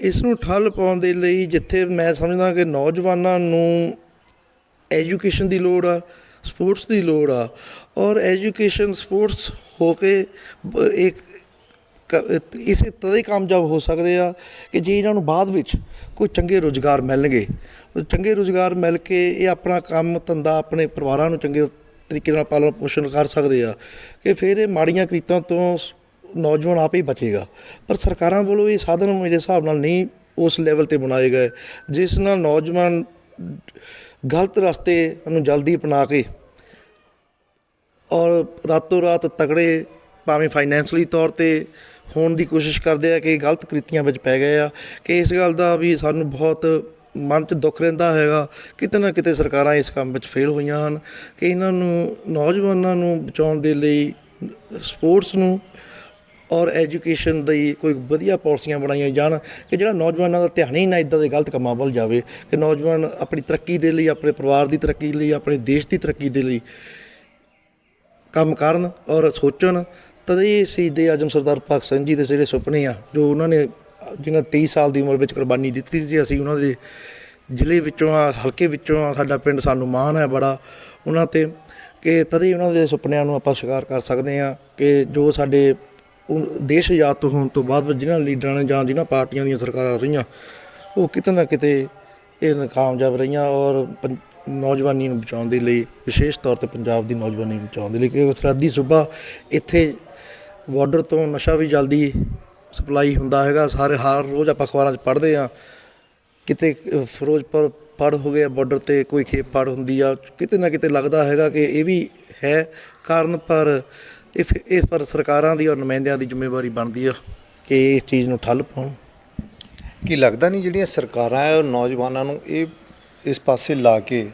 ਇਸ ਨੂੰ ਠੱਲ ਪਾਉਣ ਦੇ ਲਈ ਜਿੱਥੇ ਮੈਂ ਸਮਝਦਾ ਕਿ ਨੌਜਵਾਨਾਂ ਨੂੰ ਐਜੂਕੇਸ਼ਨ ਦੀ ਲੋੜ ਆ, ਸਪੋਰਟਸ ਦੀ ਲੋੜ ਆ, ਔਰ ਐਜੂਕੇਸ਼ਨ ਸਪੋਰਟਸ ਹੋ ਕੇ ਇੱਕ ਇਸੇ ਤਰ੍ਹਾਂ ਹੀ ਕਾਮਯਾਬ ਹੋ ਸਕਦੇ ਆ ਕਿ ਜੇ ਇਹਨਾਂ ਨੂੰ ਬਾਅਦ ਵਿੱਚ ਕੋਈ ਚੰਗੇ ਰੁਜ਼ਗਾਰ ਮਿਲਣਗੇ, ਚੰਗੇ ਰੁਜ਼ਗਾਰ ਮਿਲ ਕੇ ਇਹ ਆਪਣਾ ਕੰਮ ਧੰਦਾ ਆਪਣੇ ਪਰਿਵਾਰਾਂ ਨੂੰ ਚੰਗੇ ਤਰੀਕੇ ਨਾਲ ਪਾਲਣ ਪੋਸ਼ਣ ਕਰ ਸਕਦੇ ਆ, ਕਿ ਫਿਰ ਇਹ ਮਾੜੀਆਂ ਕਰੀਤਾਂ ਤੋਂ ਨੌਜਵਾਨ ਆਪ ਹੀ ਬਚੇਗਾ। ਪਰ ਸਰਕਾਰਾਂ ਵੱਲੋਂ ਇਹ ਸਾਧਨ ਮੇਰੇ ਹਿਸਾਬ ਨਾਲ ਨਹੀਂ ਉਸ ਲੈਵਲ 'ਤੇ ਬਣਾਏ ਗਏ ਜਿਸ ਨਾਲ ਨੌਜਵਾਨ ਗਲਤ ਰਸਤੇ ਨੂੰ ਜਲਦੀ ਅਪਣਾ ਕੇ ਔਰ ਰਾਤੋਂ ਰਾਤ ਤਕੜੇ ਭਾਵੇਂ ਫਾਈਨੈਂਸ਼ਲੀ ਤੌਰ 'ਤੇ ਹੋਣ ਦੀ ਕੋਸ਼ਿਸ਼ ਕਰਦੇ ਆ ਕਿ ਗਲਤ ਕ੍ਰਿਤੀਆਂ ਵਿੱਚ ਪੈ ਗਏ ਆ। ਕਿ ਇਸ ਗੱਲ ਦਾ ਵੀ ਸਾਨੂੰ ਬਹੁਤ ਮਨ 'ਚ ਦੁੱਖ ਰਹਿੰਦਾ ਹੈਗਾ, ਕਿਤੇ ਨਾ ਕਿਤੇ ਸਰਕਾਰਾਂ ਇਸ ਕੰਮ ਵਿੱਚ ਫੇਲ ਹੋਈਆਂ ਹਨ ਕਿ ਇਹਨਾਂ ਨੂੰ ਨੌਜਵਾਨਾਂ ਨੂੰ ਬਚਾਉਣ ਦੇ ਲਈ ਸਪੋਰਟਸ ਨੂੰ ਔਰ ਐਜੂਕੇਸ਼ਨ ਦੀ ਕੋਈ ਵਧੀਆ ਪਾਲਿਸੀਆਂ ਬਣਾਈਆਂ ਜਾਣ ਕਿ ਜਿਹੜਾ ਨੌਜਵਾਨਾਂ ਦਾ ਧਿਆਨ ਹੀ ਨਾ ਇੱਦਾਂ ਦੇ ਗਲਤ ਕੰਮਾਂ ਵੱਲ ਜਾਵੇ, ਕਿ ਨੌਜਵਾਨ ਆਪਣੀ ਤਰੱਕੀ ਦੇ ਲਈ, ਆਪਣੇ ਪਰਿਵਾਰ ਦੀ ਤਰੱਕੀ ਲਈ, ਆਪਣੇ ਦੇਸ਼ ਦੀ ਤਰੱਕੀ ਦੇ ਲਈ ਕੰਮ ਕਰਨ ਔਰ ਸੋਚਣ। ਤਦ ਹੀ ਸ਼ਹੀਦ ਆਜ਼ਮ ਸਰਦਾਰ ਭਗਤ ਸਿੰਘ ਜੀ ਦੇ ਜਿਹੜੇ ਸੁਪਨੇ ਆ, ਜੋ ਉਹਨਾਂ ਨੇ ਜਿਹਨਾਂ 23 ਸਾਲ ਦੀ ਉਮਰ ਵਿੱਚ ਕੁਰਬਾਨੀ ਦਿੱਤੀ ਸੀ, ਅਸੀਂ ਉਹਨਾਂ ਦੇ ਜ਼ਿਲ੍ਹੇ ਵਿੱਚੋਂ ਆ, ਹਲਕੇ ਵਿੱਚੋਂ ਆ, ਸਾਡਾ ਪਿੰਡ, ਸਾਨੂੰ ਮਾਣ ਹੈ ਬੜਾ ਉਹਨਾਂ 'ਤੇ, ਕਿ ਤਦ ਹੀ ਉਹਨਾਂ ਦੇ ਸੁਪਨਿਆਂ ਨੂੰ ਆਪਾਂ ਸਾਕਾਰ ਕਰ ਸਕਦੇ ਹਾਂ ਕਿ ਜੋ ਸਾਡੇ ਦੇਸ਼ ਆਜ਼ਾਦ ਹੋਣ ਤੋਂ ਬਾਅਦ ਜਿਹਨਾਂ ਲੀਡਰਾਂ ਨੇ ਜਾਂ ਜਿਹਨਾਂ ਪਾਰਟੀਆਂ ਦੀਆਂ ਸਰਕਾਰਾਂ ਰਹੀਆਂ ਉਹ ਕਿਤੇ ਨਾ ਕਿਤੇ ਇਹ ਨਾਕਾਮਯਾਬ ਰਹੀਆਂ, ਔਰ ਨੌਜਵਾਨੀ ਨੂੰ ਬਚਾਉਣ ਦੇ ਲਈ, ਵਿਸ਼ੇਸ਼ ਤੌਰ 'ਤੇ ਪੰਜਾਬ ਦੀ ਨੌਜਵਾਨੀ ਨੂੰ ਬਚਾਉਣ ਦੇ ਲਈ, ਕਿ ਸਰਹੱਦੀ ਸੂਬਾ, ਇੱਥੇ ਬਾਰਡਰ ਤੋਂ ਨਸ਼ਾ ਵੀ ਜਲਦੀ ਸਪਲਾਈ ਹੁੰਦਾ ਹੈਗਾ। ਹਰ ਰੋਜ਼ ਆਪਾਂ ਅਖਬਾਰਾਂ 'ਚ ਪੜ੍ਹਦੇ ਹਾਂ, ਕਿਤੇ ਫਿਰੋਜ਼ਪੁਰ ਫੜ ਹੋ ਗਿਆ ਬਾਰਡਰ 'ਤੇ, ਕੋਈ ਖੇਪ ਫੜ ਹੁੰਦੀ ਆ, ਕਿਤੇ ਨਾ ਕਿਤੇ ਲੱਗਦਾ ਹੈਗਾ ਕਿ ਇਹ ਵੀ ਹੈ ਕਾਰਨ। ਪਰ ਇਸ ਪਰ ਸਰਕਾਰਾਂ ਦੀ ਔਰ ਨੁਮਾਇੰਦਿਆਂ ਦੀ ਜ਼ਿੰਮੇਵਾਰੀ ਬਣਦੀ ਆ ਕਿ ਇਸ ਚੀਜ਼ ਨੂੰ ਠੱਲ ਪਾਉਣ। ਕੀ ਲੱਗਦਾ ਨਹੀਂ ਜਿਹੜੀਆਂ ਸਰਕਾਰਾਂ ਹੈ ਉਹ ਨੌਜਵਾਨਾਂ ਨੂੰ ਇਸ ਪਾਸੇ ਲਾ ਕੇ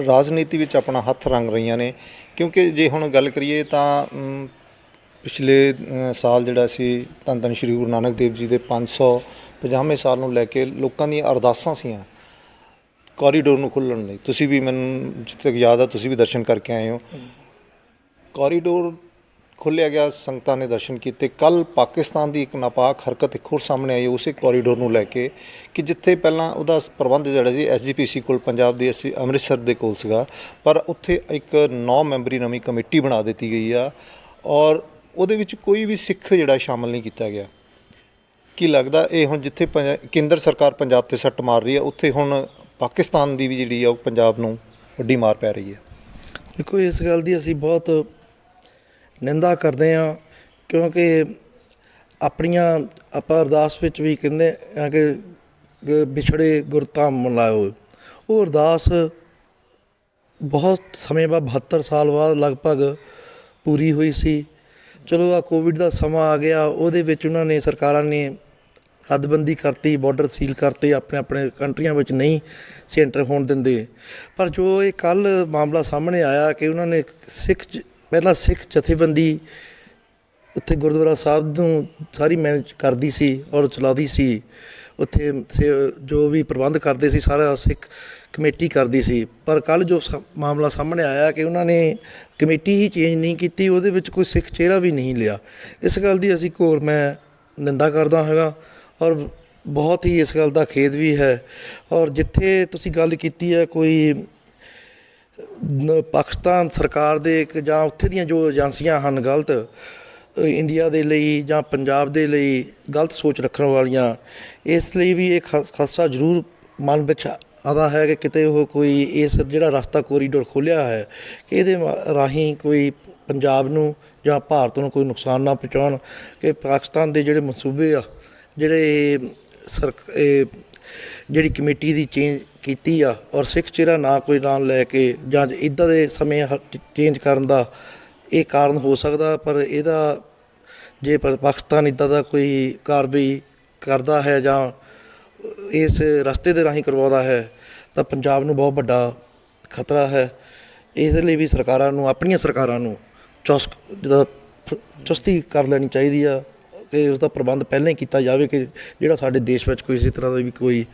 ਰਾਜਨੀਤੀ ਵਿੱਚ ਆਪਣਾ ਹੱਥ ਰੰਗ ਰਹੀਆਂ ਨੇ? ਕਿਉਂਕਿ ਜੇ ਹੁਣ ਗੱਲ ਕਰੀਏ ਤਾਂ ਪਿਛਲੇ ਸਾਲ ਜਿਹੜਾ ਸੀ ਧੰਨ ਧੰਨ ਸ਼੍ਰੀ ਗੁਰੂ ਨਾਨਕ ਦੇਵ ਜੀ ਦੇ 550ਵੇਂ ਸਾਲ ਨੂੰ ਲੈ ਕੇ ਲੋਕਾਂ ਦੀਆਂ ਅਰਦਾਸਾਂ ਸੀਆਂ ਕੋਰੀਡੋਰ ਨੂੰ ਖੁੱਲ੍ਹਣ ਲਈ। ਤੁਸੀਂ ਵੀ, ਮੈਨੂੰ ਜਿੱਥੇ ਤੱਕ ਯਾਦ ਆ, ਤੁਸੀਂ ਵੀ ਦਰਸ਼ਨ ਕਰਕੇ ਆਏ ਹੋ। ਕੋਰੀਡੋਰ ਖੋਲ੍ਹਿਆ ਗਿਆ, ਸੰਗਤਾਂ ਨੇ ਦਰਸ਼ਨ ਕੀਤੇ। ਕੱਲ੍ਹ ਪਾਕਿਸਤਾਨ ਦੀ ਇੱਕ ਨਾਪਾਕ ਹਰਕਤ ਇੱਕ ਹੋਰ ਸਾਹਮਣੇ ਆਈ ਉਸੇ ਕੋਰੀਡੋਰ ਨੂੰ ਲੈ ਕੇ, ਕਿ ਜਿੱਥੇ ਪਹਿਲਾਂ ਉਹਦਾ ਪ੍ਰਬੰਧ ਜਿਹੜਾ ਸੀ SGPC ਕੋਲ, ਪੰਜਾਬ ਦੀ ਅੰਮ੍ਰਿਤਸਰ ਦੇ ਕੋਲ ਸੀਗਾ, ਪਰ ਉੱਥੇ ਇੱਕ 9 ਮੈਂਬਰੀ ਨਵੀਂ ਕਮੇਟੀ ਬਣਾ ਦਿੱਤੀ ਗਈ ਆ ਔਰ ਉਹਦੇ ਵਿੱਚ ਕੋਈ ਵੀ ਸਿੱਖ ਜਿਹੜਾ ਸ਼ਾਮਲ ਨਹੀਂ ਕੀਤਾ ਗਿਆ। ਕੀ ਲੱਗਦਾ ਇਹ ਹੁਣ ਜਿੱਥੇ ਕੇਂਦਰ ਸਰਕਾਰ ਪੰਜਾਬ 'ਤੇ ਸੱਟ ਮਾਰ ਰਹੀ ਹੈ, ਉੱਥੇ ਹੁਣ ਪਾਕਿਸਤਾਨ ਦੀ ਵੀ ਜਿਹੜੀ ਆ ਉਹ ਪੰਜਾਬ ਨੂੰ ਵੱਡੀ ਮਾਰ ਪੈ ਰਹੀ ਹੈ? ਦੇਖੋ, ਇਸ ਗੱਲ ਦੀ ਅਸੀਂ ਬਹੁਤ ਨਿੰਦਾ ਕਰਦੇ ਹਾਂ, ਕਿਉਂਕਿ ਆਪਾਂ ਅਰਦਾਸ ਵਿੱਚ ਵੀ ਕਹਿੰਦੇ ਹਾਂ ਕਿ ਵਿਛੜੇ ਗੁਰ ਧਾਮ ਮਲਾਇਓ। ਉਹ ਅਰਦਾਸ ਬਹੁਤ ਸਮੇਂ ਬਾਅਦ 72 ਸਾਲ ਬਾਅਦ ਲਗਭਗ ਪੂਰੀ ਹੋਈ ਸੀ। ਚਲੋ ਆ ਕੋਵਿਡ ਦਾ ਸਮਾਂ ਆ ਗਿਆ, ਉਹਦੇ ਵਿੱਚ ਉਹਨਾਂ ਨੇ ਸਰਕਾਰਾਂ ਨੇ ਹੱਦਬੰਦੀ ਕਰਤੀ, ਬਾਰਡਰ ਸੀਲ ਕਰਤੇ, ਆਪਣੇ ਆਪਣੇ ਕੰਟਰੀਆਂ ਵਿੱਚ ਨਹੀਂ ਸੀ ਐਂਟਰ ਹੋਣ ਦਿੰਦੇ। ਪਰ ਜੋ ਇਹ ਕੱਲ੍ਹ ਮਾਮਲਾ ਸਾਹਮਣੇ ਆਇਆ ਕਿ ਉਹਨਾਂ ਨੇ ਪਹਿਲਾਂ ਸਿੱਖ ਜਥੇਬੰਦੀ ਉੱਥੇ ਗੁਰਦੁਆਰਾ ਸਾਹਿਬ ਨੂੰ ਸਾਰੀ ਮੈਨੇਜ ਕਰਦੀ ਸੀ ਔਰ ਚਲਾਉਂਦੀ ਸੀ, ਉੱਥੇ ਜੋ ਵੀ ਪ੍ਰਬੰਧ ਕਰਦੇ ਸੀ ਸਾਰਾ ਸਿੱਖ ਕਮੇਟੀ ਕਰਦੀ ਸੀ। ਪਰ ਕੱਲ੍ਹ ਜੋ ਮਾਮਲਾ ਸਾਹਮਣੇ ਆਇਆ ਕਿ ਉਹਨਾਂ ਨੇ ਕਮੇਟੀ ਹੀ ਚੇਂਜ ਨਹੀਂ ਕੀਤੀ, ਉਹਦੇ ਵਿੱਚ ਕੋਈ ਸਿੱਖ ਚਿਹਰਾ ਵੀ ਨਹੀਂ ਲਿਆ। ਇਸ ਗੱਲ ਦੀ ਅਸੀਂ ਘੋਰ ਮੈਂ ਨਿੰਦਾ ਕਰਦਾ ਹੈਗਾ ਔਰ ਬਹੁਤ ਹੀ ਇਸ ਗੱਲ ਦਾ ਖੇਦ ਵੀ ਹੈ। ਔਰ ਜਿੱਥੇ ਤੁਸੀਂ ਗੱਲ ਕੀਤੀ ਹੈ ਕੋਈ ਪਾਕਿਸਤਾਨ ਸਰਕਾਰ ਦੇ ਜਾਂ ਉੱਥੇ ਦੀਆਂ ਜੋ ਏਜੰਸੀਆਂ ਹਨ ਗਲਤ ਇੰਡੀਆ ਦੇ ਲਈ ਜਾਂ ਪੰਜਾਬ ਦੇ ਲਈ ਗਲਤ ਸੋਚ ਰੱਖਣ ਵਾਲੀਆਂ, ਇਸ ਲਈ ਵੀ ਇਹ ਖਾਸਾ ਜ਼ਰੂਰ ਮਨ ਵਿੱਚ ਆਦਾ ਹੈ ਕਿ ਕਿਤੇ ਉਹ ਕੋਈ ਇਸ ਜਿਹੜਾ ਰਸਤਾ ਕੋਰੀਡੋਰ ਖੋਲ੍ਹਿਆ ਹੈ ਕਿ ਇਹਦੇ ਰਾਹੀਂ ਕੋਈ ਪੰਜਾਬ ਨੂੰ ਜਾਂ ਭਾਰਤ ਨੂੰ ਕੋਈ ਨੁਕਸਾਨ ਨਾ ਪਹੁੰਚਾਉਣ, ਕਿ ਪਾਕਿਸਤਾਨ ਦੇ ਜਿਹੜੇ ਮਨਸੂਬੇ ਆ ਜਿਹੜੇ ਜਿਹੜੀ ਕਮੇਟੀ ਦੀ ਚੇਂਜ ਕੀਤੀ ਆ ਔਰ ਸਿੱਖ ਚਿਹਰਾ ਨਾ ਕੋਈ ਨਾਲ ਲੈ ਕੇ ਜਾਂ ਇੱਦਾਂ ਦੇ ਸਮੇਂ ਚੇਂਜ ਕਰਨ ਦਾ ਇਹ ਕਾਰਨ ਹੋ ਸਕਦਾ। ਪਰ ਇਹਦਾ ਜੇ ਪਾਕਿਸਤਾਨ ਇੱਦਾਂ ਦਾ ਕੋਈ ਕਾਰਵਾਈ ਕਰਦਾ ਹੈ ਜਾਂ ਇਸ ਰਸਤੇ ਦੇ ਰਾਹੀਂ ਕਰਵਾਉਂਦਾ ਹੈ ਤਾਂ ਪੰਜਾਬ ਨੂੰ ਬਹੁਤ ਵੱਡਾ ਖਤਰਾ ਹੈ। ਇਸ ਲਈ ਵੀ ਸਰਕਾਰਾਂ ਨੂੰ, ਆਪਣੀਆਂ ਸਰਕਾਰਾਂ ਨੂੰ ਚੁਸਤੀ ਕਰ ਲੈਣੀ ਚਾਹੀਦੀ ਆ ਕਿ ਉਸ ਦਾ ਪ੍ਰਬੰਧ ਪਹਿਲਾਂ ਹੀ ਕੀਤਾ ਜਾਵੇ ਕਿ ਜਿਹੜਾ ਸਾਡੇ ਦੇਸ਼ ਵਿੱਚ ਕੋਈ ਇਸੇ ਤਰ੍ਹਾਂ ਦਾ ਵੀ ਕੋਈ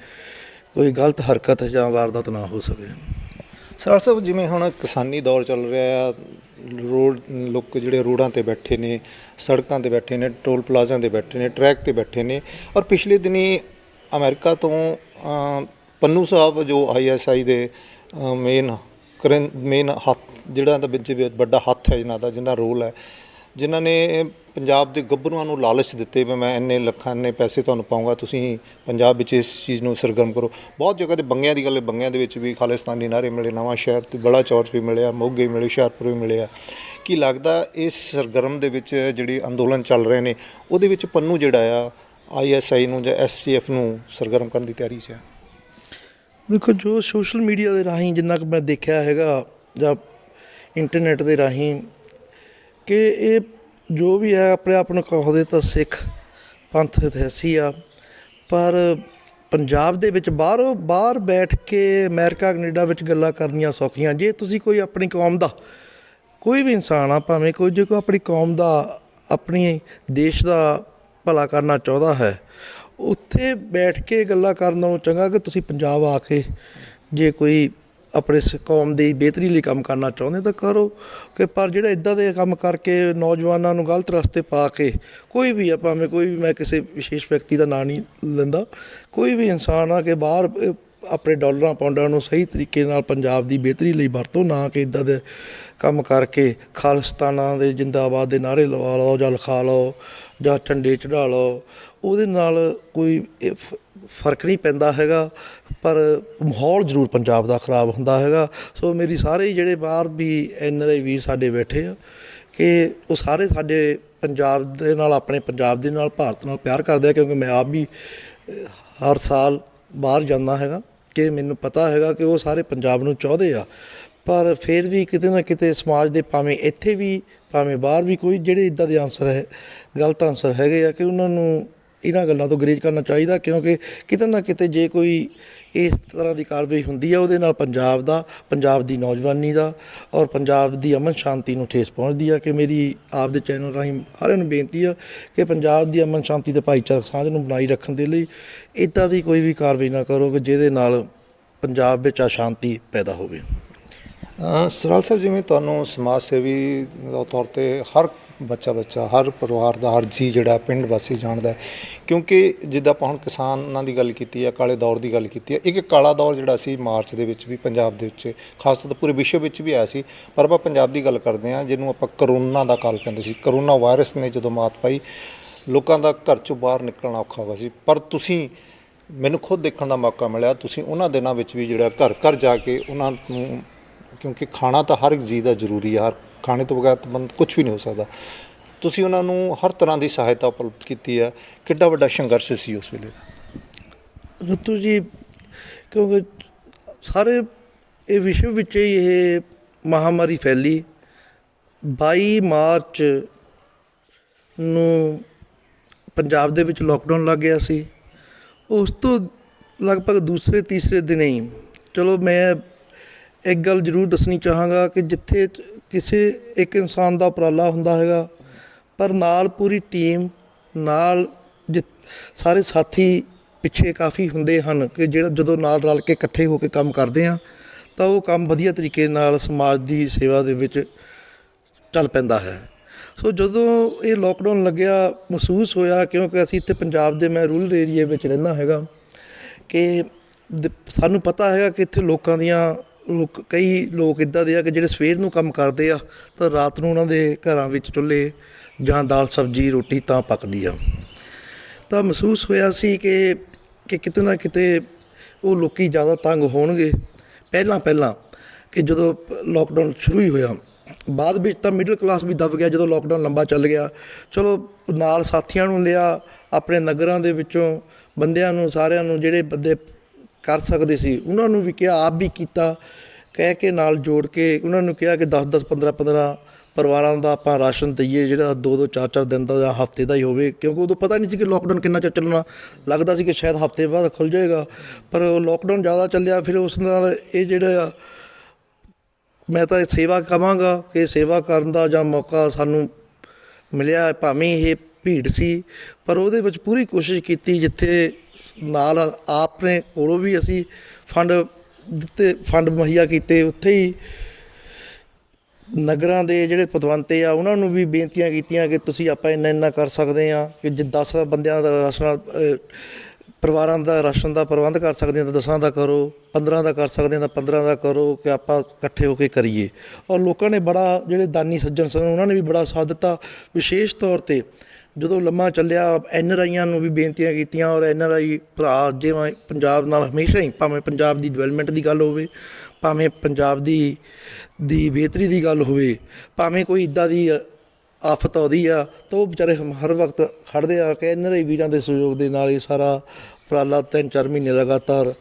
ਗਲਤ ਹਰਕਤ ਜਾਂ ਵਾਰਦਾਤ ਨਾ ਹੋ ਸਕੇ। ਸਰਾਲ ਸਾਹਿਬ, ਜਿਵੇਂ ਹੁਣ ਕਿਸਾਨੀ ਦੌਰ ਚੱਲ ਰਿਹਾ ਆ, ਲੋਕ ਜਿਹੜੇ ਰੋਡਾਂ 'ਤੇ ਬੈਠੇ ਨੇ, ਸੜਕਾਂ 'ਤੇ ਬੈਠੇ ਨੇ, ਟੋਲ ਪਲਾਜ਼ਿਆਂ 'ਤੇ ਬੈਠੇ ਨੇ, ਟਰੈਕ 'ਤੇ ਬੈਠੇ ਨੇ, ਔਰ ਪਿਛਲੇ ਦਿਨੀ ਅਮਰੀਕਾ ਤੋਂ ਪੰਨੂ ਸਾਹਿਬ ਜੋ ISI ਦੇ ਮੇਨ ਹੱਥ ਜਿਹੜਾ ਦਾ ਵਿੱਚ ਵੱਡਾ ਹੱਥ ਹੈ ਜਿਨ੍ਹਾਂ ਦਾ ਰੋਲ ਹੈ, ਜਿਨ੍ਹਾਂ ਨੇ ਪੰਜਾਬ ਦੇ ਗੱਭਰੂਆਂ ਨੂੰ ਲਾਲਚ ਦਿੱਤੇ ਵੀ ਮੈਂ ਇੰਨੇ ਲੱਖਾਂ ਇੰਨੇ ਪੈਸੇ ਤੁਹਾਨੂੰ ਪਾਊਂਗਾ, ਤੁਸੀਂ ਪੰਜਾਬ ਵਿੱਚ ਇਸ ਚੀਜ਼ ਨੂੰ ਸਰਗਰਮ ਕਰੋ। ਬਹੁਤ ਜਗ੍ਹਾ 'ਤੇ ਬੰਗਿਆਂ ਦੀ ਗੱਲ, ਬੰਗਿਆਂ ਦੇ ਵਿੱਚ ਵੀ ਖਾਲਿਸਤਾਨੀ ਨਾਅਰੇ ਮਿਲੇ, ਨਵਾਂ ਸ਼ਹਿਰ ਤੇ ਬੜਾ ਚੌਰ ਵੀ ਮਿਲਿਆ, ਮੋਗੇ ਮਿਲੇ, ਹੁਸ਼ਿਆਰਪੁਰ ਵੀ ਮਿਲਿਆ। ਕੀ ਲੱਗਦਾ ਇਸ ਸਰਗਰਮ ਦੇ ਵਿੱਚ ਜਿਹੜੇ ਅੰਦੋਲਨ ਚੱਲ ਰਹੇ ਨੇ ਉਹਦੇ ਵਿੱਚ ਪੰਨੂ ਜਿਹੜਾ ਆ ISI ਨੂੰ ਜਾਂ SCF ਨੂੰ ਸਰਗਰਮ ਕਰਨ ਦੀ ਤਿਆਰੀ 'ਚ ਹੈ? ਦੇਖੋ, ਜੋ ਸੋਸ਼ਲ ਮੀਡੀਆ ਦੇ ਰਾਹੀਂ ਜਿੰਨਾ ਕੁ ਮੈਂ ਦੇਖਿਆ ਹੈਗਾ ਜਾਂ ਇੰਟਰਨੈਟ ਦੇ ਰਾਹੀਂ ਕਿ ਇਹ ਜੋ ਵੀ ਹੈ ਆਪਣੇ ਆਪ ਨੂੰ ਕਹਦੇ ਤਾਂ ਸਿੱਖ ਪੰਥ ਇਤਿਹਾਸੀ ਆ, ਪਰ ਪੰਜਾਬ ਦੇ ਵਿੱਚ ਬਾਹਰ ਬੈਠ ਕੇ ਅਮਰੀਕਾ ਕੈਨੇਡਾ ਵਿੱਚ ਗੱਲਾਂ ਕਰਨੀਆਂ ਸੌਖੀਆਂ। ਜੇ ਤੁਸੀਂ ਕੋਈ ਆਪਣੀ ਕੌਮ ਦਾ ਕੋਈ ਵੀ ਇਨਸਾਨ ਆ, ਭਾਵੇਂ ਜੇ ਕੋਈ ਆਪਣੀ ਕੌਮ ਦਾ, ਆਪਣੀ ਦੇਸ਼ ਦਾ ਭਲਾ ਕਰਨਾ ਚਾਹੁੰਦਾ ਹੈ, ਉੱਥੇ ਬੈਠ ਕੇ ਗੱਲਾਂ ਕਰਨ ਨਾਲੋਂ ਚੰਗਾ ਕਿ ਤੁਸੀਂ ਪੰਜਾਬ ਆ ਕੇ ਜੇ ਕੋਈ ਆਪਣੇ ਕੌਮ ਦੀ ਬਿਹਤਰੀ ਲਈ ਕੰਮ ਕਰਨਾ ਚਾਹੁੰਦੇ ਤਾਂ ਕਰੋ। ਕਿ ਪਰ ਜਿਹੜਾ ਇੱਦਾਂ ਦੇ ਕੰਮ ਕਰਕੇ ਨੌਜਵਾਨਾਂ ਨੂੰ ਗਲਤ ਰਸਤੇ ਪਾ ਕੇ ਕੋਈ ਵੀ ਆ, ਭਾਵੇਂ ਕੋਈ ਵੀ, ਮੈਂ ਕਿਸੇ ਵਿਸ਼ੇਸ਼ ਵਿਅਕਤੀ ਦਾ ਨਾਂ ਨਹੀਂ ਲੈਂਦਾ, ਕੋਈ ਵੀ ਇਨਸਾਨ ਆ ਕਿ ਬਾਹਰ ਆਪਣੇ ਡਾਲਰਾਂ ਪਾਉਂਡਾਂ ਨੂੰ ਸਹੀ ਤਰੀਕੇ ਨਾਲ ਪੰਜਾਬ ਦੀ ਬਿਹਤਰੀ ਲਈ ਵਰਤੋ, ਨਾ ਕਿ ਇੱਦਾਂ ਦੇ ਕੰਮ ਕਰਕੇ ਖਾਲਿਸਤਾਨਾਂ ਦੇ ਜਿੰਦਾਬਾਦ ਦੇ ਨਾਅਰੇ ਲਵਾ ਲਓ ਜਾਂ ਲਿਖਾ ਲਓ ਜਾਂ ਝੰਡੇ ਚੜ੍ਹਾ ਲਓ। ਉਹਦੇ ਨਾਲ ਕੋਈ ਫਰਕ ਨਹੀਂ ਪੈਂਦਾ ਹੈਗਾ, ਪਰ ਮਾਹੌਲ ਜ਼ਰੂਰ ਪੰਜਾਬ ਦਾ ਖ਼ਰਾਬ ਹੁੰਦਾ ਹੈਗਾ। ਸੋ ਮੇਰੀ ਸਾਰੇ ਜਿਹੜੇ ਬਾਹਰ ਵੀ NRI ਵੀਰ ਸਾਡੇ ਬੈਠੇ ਆ ਕਿ ਉਹ ਸਾਰੇ ਸਾਡੇ ਪੰਜਾਬ ਦੇ ਨਾਲ, ਆਪਣੇ ਪੰਜਾਬ ਦੇ ਨਾਲ, ਭਾਰਤ ਨਾਲ ਪਿਆਰ ਕਰਦੇ ਆ, ਕਿਉਂਕਿ ਮੈਂ ਆਪ ਵੀ ਹਰ ਸਾਲ ਬਾਹਰ ਜਾਂਦਾ ਹੈਗਾ ਕਿ ਮੈਨੂੰ ਪਤਾ ਹੈਗਾ ਕਿ ਉਹ ਸਾਰੇ ਪੰਜਾਬ ਨੂੰ ਚਾਹੁੰਦੇ ਆ। ਪਰ ਫਿਰ ਵੀ ਕਿਤੇ ਨਾ ਕਿਤੇ ਸਮਾਜ ਦੇ, ਭਾਵੇਂ ਇੱਥੇ ਵੀ ਭਾਵੇਂ ਬਾਹਰ ਵੀ, ਕੋਈ ਜਿਹੜੇ ਇੱਦਾਂ ਦੇ ਆਨਸਰ ਹੈ, ਗਲਤ ਆਨਸਰ ਹੈਗੇ ਆ ਕਿ ਉਹਨਾਂ ਨੂੰ ਇਹਨਾਂ ਗੱਲਾਂ ਤੋਂ ਗੁਰੇਜ਼ ਕਰਨਾ ਚਾਹੀਦਾ। ਕਿਉਂਕਿ ਕਿਤੇ ਨਾ ਕਿਤੇ ਜੇ ਕੋਈ ਇਸ ਤਰ੍ਹਾਂ ਦੀ ਕਾਰਵਾਈ ਹੁੰਦੀ ਆ, ਉਹਦੇ ਨਾਲ ਪੰਜਾਬ ਦਾ, ਪੰਜਾਬ ਦੀ ਨੌਜਵਾਨੀ ਦਾ ਔਰ ਪੰਜਾਬ ਦੀ ਅਮਨ ਸ਼ਾਂਤੀ ਨੂੰ ਠੇਸ ਪਹੁੰਚਦੀ ਆ। ਕਿ ਮੇਰੀ ਆਪ ਦੇ ਚੈਨਲ ਰਾਹੀਂ ਸਾਰਿਆਂ ਨੂੰ ਬੇਨਤੀ ਆ ਕਿ ਪੰਜਾਬ ਦੀ ਅਮਨ ਸ਼ਾਂਤੀ ਅਤੇ ਭਾਈਚਾਰਕ ਸਾਂਝ ਨੂੰ ਬਣਾਈ ਰੱਖਣ ਦੇ ਲਈ ਇੱਦਾਂ ਦੀ ਕੋਈ ਵੀ ਕਾਰਵਾਈ ਨਾ ਕਰੋ ਕਿ ਜਿਹਦੇ ਨਾਲ ਪੰਜਾਬ ਵਿੱਚ ਅਸ਼ਾਂਤੀ ਪੈਦਾ ਹੋਵੇ। ਸਰਾਲ ਸਾਹਿਬ, ਜਿਵੇਂ ਤੁਹਾਨੂੰ ਸਮਾਜ ਸੇਵੀ ਦੇ ਤੌਰ 'ਤੇ ਹਰ ਬੱਚਾ ਹਰ ਪਰਿਵਾਰ ਦਾ ਹਰ ਜੀਅ ਜਿਹੜਾ ਪਿੰਡ ਵਾਸੀ ਜਾਣਦਾ, ਕਿਉਂਕਿ ਜਿੱਦਾਂ ਆਪਾਂ ਹੁਣ ਕਿਸਾਨਾਂ ਦੀ ਗੱਲ ਕੀਤੀ ਹੈ, ਕਾਲੇ ਦੌਰ ਦੀ ਗੱਲ ਕੀਤੀ ਹੈ, ਇੱਕ ਕਾਲਾ ਦੌਰ ਜਿਹੜਾ ਸੀ ਮਾਰਚ ਦੇ ਵਿੱਚ ਵੀ ਪੰਜਾਬ ਦੇ ਵਿੱਚ, ਖਾਸ ਤੌਰ 'ਤੇ ਪੂਰੇ ਵਿਸ਼ਵ ਵਿੱਚ ਵੀ ਆਇਆ ਸੀ। ਪਰ ਆਪਾਂ ਪੰਜਾਬ ਦੀ ਗੱਲ ਕਰਦੇ ਹਾਂ, ਜਿਹਨੂੰ ਆਪਾਂ ਕਰੋਨਾ ਦਾ ਕਾਲ ਕਹਿੰਦੇ ਸੀ। ਕਰੋਨਾ ਵਾਇਰਸ ਨੇ ਜਦੋਂ ਮਾਤ ਪਾਈ, ਲੋਕਾਂ ਦਾ ਘਰ 'ਚੋਂ ਬਾਹਰ ਨਿਕਲਣਾ ਔਖਾ ਹੋ ਗਿਆ ਸੀ। ਪਰ ਤੁਸੀਂ, ਮੈਨੂੰ ਖੁਦ ਦੇਖਣ ਦਾ ਮੌਕਾ ਮਿਲਿਆ, ਤੁਸੀਂ ਉਹਨਾਂ ਦਿਨਾਂ ਵਿੱਚ ਵੀ ਜਿਹੜਾ ਘਰ ਘਰ ਜਾ ਕੇ ਉਹਨਾਂ ਨੂੰ, ਕਿਉਂਕਿ ਖਾਣਾ ਤਾਂ ਹਰ ਇੱਕ ਜੀਅ ਦਾ ਜ਼ਰੂਰੀ ਆ, ਖਾਣੇ ਤੋਂ ਬਗੈਰ ਤਾਂ ਬੰਦਾ ਕੁਛ ਵੀ ਨਹੀਂ ਹੋ ਸਕਦਾ, ਤੁਸੀਂ ਉਹਨਾਂ ਨੂੰ ਹਰ ਤਰ੍ਹਾਂ ਦੀ ਸਹਾਇਤਾ ਉਪਲਬਧ ਕੀਤੀ ਹੈ। ਕਿੱਡਾ ਵੱਡਾ ਸੰਘਰਸ਼ ਸੀ ਉਸ ਵੇਲੇ ਦਾ? ਰਤੂ ਜੀ, ਕਿਉਂਕਿ ਸਾਰੇ ਇਹ ਵਿਸ਼ਵ ਵਿੱਚ ਹੀ ਇਹ ਮਹਾਮਾਰੀ ਫੈਲੀ। 22 ਮਾਰਚ ਨੂੰ ਪੰਜਾਬ ਦੇ ਵਿੱਚ ਲੋਕਡਾਊਨ ਲੱਗ ਗਿਆ ਸੀ। ਉਸ ਤੋਂ ਲਗਭਗ ਦੂਸਰੇ ਤੀਸਰੇ ਦਿਨ ਹੀ, ਚਲੋ ਮੈਂ ਇੱਕ ਗੱਲ ਜ਼ਰੂਰ ਦੱਸਣੀ ਚਾਹਾਂਗਾ ਕਿ ਜਿੱਥੇ ਕਿਸੇ ਇੱਕ ਇਨਸਾਨ ਦਾ ਉਪਰਾਲਾ ਹੁੰਦਾ ਹੈਗਾ, ਪਰ ਨਾਲ ਪੂਰੀ ਟੀਮ ਨਾਲ ਸਾਰੇ ਸਾਥੀ ਪਿੱਛੇ ਕਾਫੀ ਹੁੰਦੇ ਹਨ ਕਿ ਜਿਹੜਾ ਜਦੋਂ ਨਾਲ ਰਲ ਕੇ ਇਕੱਠੇ ਹੋ ਕੇ ਕੰਮ ਕਰਦੇ ਹਾਂ ਤਾਂ ਉਹ ਕੰਮ ਵਧੀਆ ਤਰੀਕੇ ਨਾਲ ਸਮਾਜ ਦੀ ਸੇਵਾ ਦੇ ਵਿੱਚ ਚੱਲ ਪੈਂਦਾ ਹੈ। ਸੋ ਜਦੋਂ ਇਹ ਲੋਕਡਾਊਨ ਲੱਗਿਆ, ਮਹਿਸੂਸ ਹੋਇਆ, ਕਿਉਂਕਿ ਅਸੀਂ ਇੱਥੇ ਪੰਜਾਬ ਦੇ, ਮੈਂ ਰੂਰਲ ਏਰੀਏ ਵਿੱਚ ਰਹਿੰਦਾ ਹੈਗਾ, ਕਿ ਸਾਨੂੰ ਪਤਾ ਹੈਗਾ ਕਿ ਇੱਥੇ ਲੋਕਾਂ ਦੀਆਂ ਕਈ ਲੋਕ ਇੱਦਾਂ ਦੇ ਆ ਕਿ ਜਿਹੜੇ ਸਵੇਰ ਨੂੰ ਕੰਮ ਕਰਦੇ ਆ ਤਾਂ ਰਾਤ ਨੂੰ ਉਹਨਾਂ ਦੇ ਘਰਾਂ ਵਿੱਚ ਚੁੱਲ੍ਹੇ ਜਾਂ ਦਾਲ ਸਬਜ਼ੀ ਰੋਟੀ ਤਾਂ ਪੱਕਦੀ ਆ। ਤਾਂ ਮਹਿਸੂਸ ਹੋਇਆ ਸੀ ਕਿ ਕਿਤੇ ਨਾ ਕਿਤੇ ਉਹ ਲੋਕ ਜ਼ਿਆਦਾ ਤੰਗ ਹੋਣਗੇ ਪਹਿਲਾਂ ਕਿ ਜਦੋਂ ਲੋਕਡਾਊਨ ਸ਼ੁਰੂ ਹੀ ਹੋਇਆ। ਬਾਅਦ ਵਿੱਚ ਤਾਂ ਮਿਡਲ ਕਲਾਸ ਵੀ ਦਬ ਗਿਆ ਜਦੋਂ ਲੋਕਡਾਊਨ ਲੰਬਾ ਚੱਲ ਗਿਆ। ਚਲੋ ਨਾਲ ਸਾਥੀਆਂ ਨੂੰ ਲਿਆ, ਆਪਣੇ ਨਗਰਾਂ ਦੇ ਵਿੱਚੋਂ ਬੰਦਿਆਂ ਨੂੰ, ਸਾਰਿਆਂ ਨੂੰ ਜਿਹੜੇ ਬੰਦੇ ਕਰ ਸਕਦੇ ਸੀ ਉਹਨਾਂ ਨੂੰ ਵੀ ਕਿਹਾ, ਆਪ ਵੀ ਕੀਤਾ, ਕਹਿ ਕੇ ਨਾਲ ਜੋੜ ਕੇ ਉਹਨਾਂ ਨੂੰ ਕਿਹਾ ਕਿ 10-10 15-15 ਪਰਿਵਾਰਾਂ ਦਾ ਆਪਾਂ ਰਾਸ਼ਨ ਦਈਏ, ਜਿਹੜਾ 2-2 4-4 ਦਿਨ ਦਾ ਜਾਂ ਹਫ਼ਤੇ ਦਾ ਹੀ ਹੋਵੇ, ਕਿਉਂਕਿ ਉਦੋਂ ਪਤਾ ਨਹੀਂ ਸੀ ਕਿ ਲੋਕਡਾਊਨ ਕਿੰਨਾ ਚਿਰ ਚੱਲਣਾ। ਲੱਗਦਾ ਸੀ ਕਿ ਸ਼ਾਇਦ ਹਫ਼ਤੇ ਬਾਅਦ ਖੁੱਲ੍ਹ ਜਾਏਗਾ, ਪਰ ਉਹ ਲੋਕਡਾਊਨ ਜ਼ਿਆਦਾ ਚੱਲਿਆ। ਫਿਰ ਉਸ ਨਾਲ ਇਹ ਜਿਹੜਾ ਮੈਂ ਤਾਂ ਸੇਵਾ ਕਹਾਂਗਾ ਕਿ ਸੇਵਾ ਕਰਨ ਦਾ ਜਾਂ ਮੌਕਾ ਸਾਨੂੰ ਮਿਲਿਆ, ਭਾਵੇਂ ਇਹ ਭੀੜ ਸੀ, ਪਰ ਉਹਦੇ ਵਿੱਚ ਪੂਰੀ ਕੋਸ਼ਿਸ਼ ਕੀਤੀ। ਜਿੱਥੇ ਨਾਲ ਆਪਣੇ ਕੋਲੋਂ ਵੀ ਅਸੀਂ ਫੰਡ ਦਿੱਤੇ, ਫੰਡ ਮੁਹੱਈਆ ਕੀਤੇ, ਉੱਥੇ ਹੀ ਨਗਰਾਂ ਦੇ ਜਿਹੜੇ ਪਤਵੰਤੇ ਆ ਉਹਨਾਂ ਨੂੰ ਵੀ ਬੇਨਤੀਆਂ ਕੀਤੀਆਂ ਕਿ ਤੁਸੀਂ ਆਪਾਂ ਇੰਨਾ ਕਰ ਸਕਦੇ ਹਾਂ ਕਿ ਜੇ 10 ਬੰਦਿਆਂ ਦਾ ਰਾਸ਼ਨ, ਪਰਿਵਾਰਾਂ ਦਾ ਰਾਸ਼ਨ ਦਾ ਪ੍ਰਬੰਧ ਕਰ ਸਕਦੇ ਹਾਂ ਤਾਂ 10 ਦਾ ਕਰੋ, 15 ਦਾ ਕਰ ਸਕਦੇ ਹਾਂ ਤਾਂ 15 ਦਾ ਕਰੋ, ਕਿ ਆਪਾਂ ਇਕੱਠੇ ਹੋ ਕੇ ਕਰੀਏ। ਔਰ ਲੋਕਾਂ ਨੇ ਬੜਾ, ਜਿਹੜੇ ਦਾਨੀ ਸੱਜਣ ਸਨ ਉਹਨਾਂ ਨੇ ਵੀ ਬੜਾ ਸਾਥ ਦਿੱਤਾ। ਵਿਸ਼ੇਸ਼ ਤੌਰ 'ਤੇ ਜਦੋਂ ਲੰਮਾ ਚੱਲਿਆ NRIਆਂ ਨੂੰ ਵੀ ਬੇਨਤੀਆਂ ਕੀਤੀਆਂ, ਔਰ NRI ਭਰਾ ਜਿਵੇਂ ਪੰਜਾਬ ਨਾਲ ਹਮੇਸ਼ਾ ਹੀ, ਭਾਵੇਂ ਪੰਜਾਬ ਦੀ ਡਿਵੈਲਪਮੈਂਟ ਦੀ ਗੱਲ ਹੋਵੇ, ਭਾਵੇਂ ਪੰਜਾਬ ਦੀ ਬਿਹਤਰੀ ਦੀ ਗੱਲ ਹੋਵੇ, ਭਾਵੇਂ ਕੋਈ ਇੱਦਾਂ ਦੀ ਆਫਤ ਆਉਂਦੀ ਆ ਤਾਂ ਉਹ ਵਿਚਾਰੇ ਹਰ ਵਕਤ ਖੜ੍ਹਦੇ ਆ। ਕਿ NRI ਵੀਰਾਂ ਦੇ ਸਹਿਯੋਗ ਦੇ ਨਾਲ ਇਹ ਸਾਰਾ ਉਪਰਾਲਾ 3-4 ਮਹੀਨੇ ਲਗਾਤਾਰ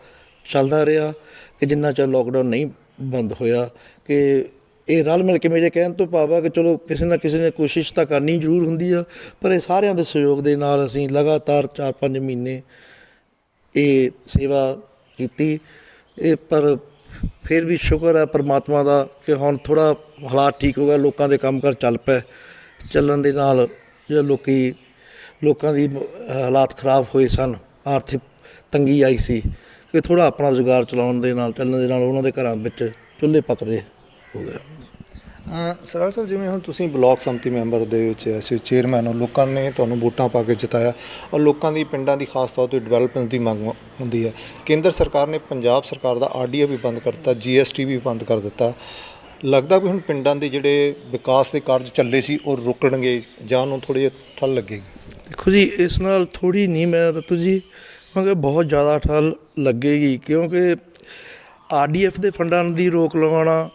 ਚੱਲਦਾ ਰਿਹਾ, ਕਿ ਜਿੰਨਾ ਚਿਰ ਲੋਕਡਾਊਨ ਨਹੀਂ ਬੰਦ ਹੋਇਆ। ਕਿ ਇਹ ਰਲ ਮਿਲ ਕੇ, ਮੇਰੇ ਕਹਿਣ ਤੋਂ ਭਾਵ ਆ ਕਿ ਚਲੋ ਕਿਸੇ ਨਾ ਕਿਸੇ ਨੇ ਕੋਸ਼ਿਸ਼ ਤਾਂ ਕਰਨੀ ਜ਼ਰੂਰ ਹੁੰਦੀ ਆ, ਪਰ ਇਹ ਸਾਰਿਆਂ ਦੇ ਸਹਿਯੋਗ ਦੇ ਨਾਲ ਅਸੀਂ ਲਗਾਤਾਰ 4-5 ਮਹੀਨੇ ਇਹ ਸੇਵਾ ਕੀਤੀ। ਇਹ ਪਰ ਫਿਰ ਵੀ ਸ਼ੁਕਰ ਹੈ ਪਰਮਾਤਮਾ ਦਾ ਕਿ ਹੁਣ ਥੋੜ੍ਹਾ ਹਾਲਾਤ ਠੀਕ ਹੋ ਗਿਆ, ਲੋਕਾਂ ਦੇ ਕੰਮ ਕਾਰ ਚੱਲ ਪਏ। ਚੱਲਣ ਦੇ ਨਾਲ ਜਿਹੜਾ ਲੋਕਾਂ ਦੀ ਹਾਲਾਤ ਖਰਾਬ ਹੋਏ ਸਨ, ਆਰਥਿਕ ਤੰਗੀ ਆਈ ਸੀ, ਕਿ ਥੋੜ੍ਹਾ ਆਪਣਾ ਰੁਜ਼ਗਾਰ ਚਲਾਉਣ ਦੇ ਨਾਲ, ਚੱਲਣ ਦੇ ਨਾਲ ਉਹਨਾਂ ਦੇ ਘਰਾਂ ਵਿੱਚ ਚੁੱਲ੍ਹੇ ਪੱਕਦੇ ਹੋ ਗਏ। ਸਰਦਾਰ ਸਾਹਿਬ, ਜਿਵੇਂ ਹੁਣ ਤੁਸੀਂ ਬਲਾਕ ਸੰਮਤੀ ਮੈਂਬਰ ਦੇ ਵਿੱਚ ਐਸੇ ਚੇਅਰਮੈਨ ਹੋ, ਲੋਕਾਂ ਨੇ ਤੁਹਾਨੂੰ ਵੋਟਾਂ ਪਾ ਕੇ ਜਿਤਾਇਆ, ਔਰ ਲੋਕਾਂ ਦੀ ਪਿੰਡਾਂ ਦੀ ਖਾਸ ਤੌਰ 'ਤੇ ਡਿਵੈਲਪਮੈਂਟ ਦੀ ਮੰਗ ਹੁੰਦੀ ਹੈ। ਕੇਂਦਰ ਸਰਕਾਰ ਨੇ ਪੰਜਾਬ ਸਰਕਾਰ ਦਾ RDA ਵੀ ਬੰਦ ਕਰ ਦਿੱਤਾ, GST ਵੀ ਬੰਦ ਕਰ ਦਿੱਤਾ। ਲੱਗਦਾ ਵੀ ਹੁਣ ਪਿੰਡਾਂ ਦੇ ਜਿਹੜੇ ਵਿਕਾਸ ਦੇ ਕਾਰਜ ਚੱਲੇ ਸੀ ਉਹ ਰੁਕਣਗੇ ਜਾਂ ਉਹਨੂੰ ਥੋੜ੍ਹੀ ਜਿਹੀ ਠੱਲ ਲੱਗੇਗੀ? ਦੇਖੋ ਜੀ, ਇਸ ਨਾਲ ਥੋੜ੍ਹੀ ਨਹੀਂ, ਮੈਂ ਰਤੂ ਜੀ ਕਿਉਂਕਿ ਬਹੁਤ ਜ਼ਿਆਦਾ ਠੱਲ ਲੱਗੇਗੀ, ਕਿਉਂਕਿ RDF ਦੇ ਫੰਡਾਂ ਦੀ ਰੋਕ ਲਗਾਉਣਾ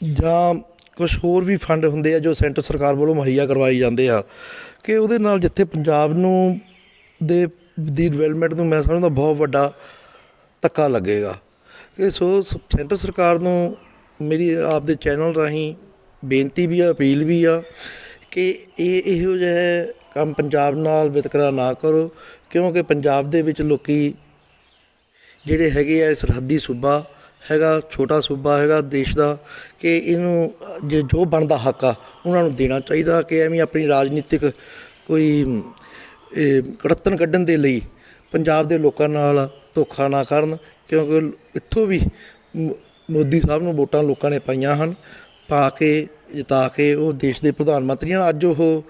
ਜਾਂ ਕੁਛ ਹੋਰ ਵੀ ਫੰਡ ਹੁੰਦੇ ਆ ਜੋ ਸੈਂਟਰ ਸਰਕਾਰ ਵੱਲੋਂ ਮੁਹੱਈਆ ਕਰਵਾਏ ਜਾਂਦੇ ਆ, ਕਿ ਉਹਦੇ ਨਾਲ ਜਿੱਥੇ ਪੰਜਾਬ ਨੂੰ ਦੀ ਡਿਵੈਲਪਮੈਂਟ ਨੂੰ ਮੈਂ ਸਮਝਦਾ ਬਹੁਤ ਵੱਡਾ ਧੱਕਾ ਲੱਗੇਗਾ। ਕਿ ਸੋ ਸੈਂਟਰ ਸਰਕਾਰ ਨੂੰ ਮੇਰੀ ਆਪਦੇ ਚੈਨਲ ਰਾਹੀਂ ਬੇਨਤੀ ਵੀ ਆ, ਅਪੀਲ ਵੀ ਆ ਕਿ ਇਹੋ ਜਿਹਾ ਕੰਮ ਪੰਜਾਬ ਨਾਲ ਵਿਤਕਰਾ ਨਾ ਕਰੋ, ਕਿਉਂਕਿ ਪੰਜਾਬ ਦੇ ਵਿੱਚ ਲੋਕ ਜਿਹੜੇ ਹੈਗੇ ਆ, ਸਰਹੱਦੀ ਸੂਬਾ ਹੈਗਾ, ਛੋਟਾ ਸੂਬਾ ਹੈਗਾ ਦੇਸ਼ ਦਾ, ਕਿ ਇਹਨੂੰ ਜੋ ਬਣਦਾ ਹੱਕ ਆ ਉਹਨਾਂ ਨੂੰ ਦੇਣਾ ਚਾਹੀਦਾ। ਕਿ ਐਵੇਂ ਆਪਣੀ ਰਾਜਨੀਤਿਕ ਕੋਈ ਕੜੱਤਣ ਕੱਢਣ ਦੇ ਲਈ ਪੰਜਾਬ ਦੇ ਲੋਕਾਂ ਨਾਲ ਧੋਖਾ ਨਾ ਕਰਨ, ਕਿਉਂਕਿ ਇੱਥੋਂ ਵੀ ਮੋਦੀ ਸਾਹਿਬ ਨੂੰ ਵੋਟਾਂ ਲੋਕਾਂ ਨੇ ਪਾਈਆਂ ਹਨ, ਪਾ ਕੇ ਜਿਤਾ ਕੇ ਉਹ ਦੇਸ਼ ਦੇ ਪ੍ਰਧਾਨ ਮੰਤਰੀ ਹਨ। ਅੱਜ ਉਹ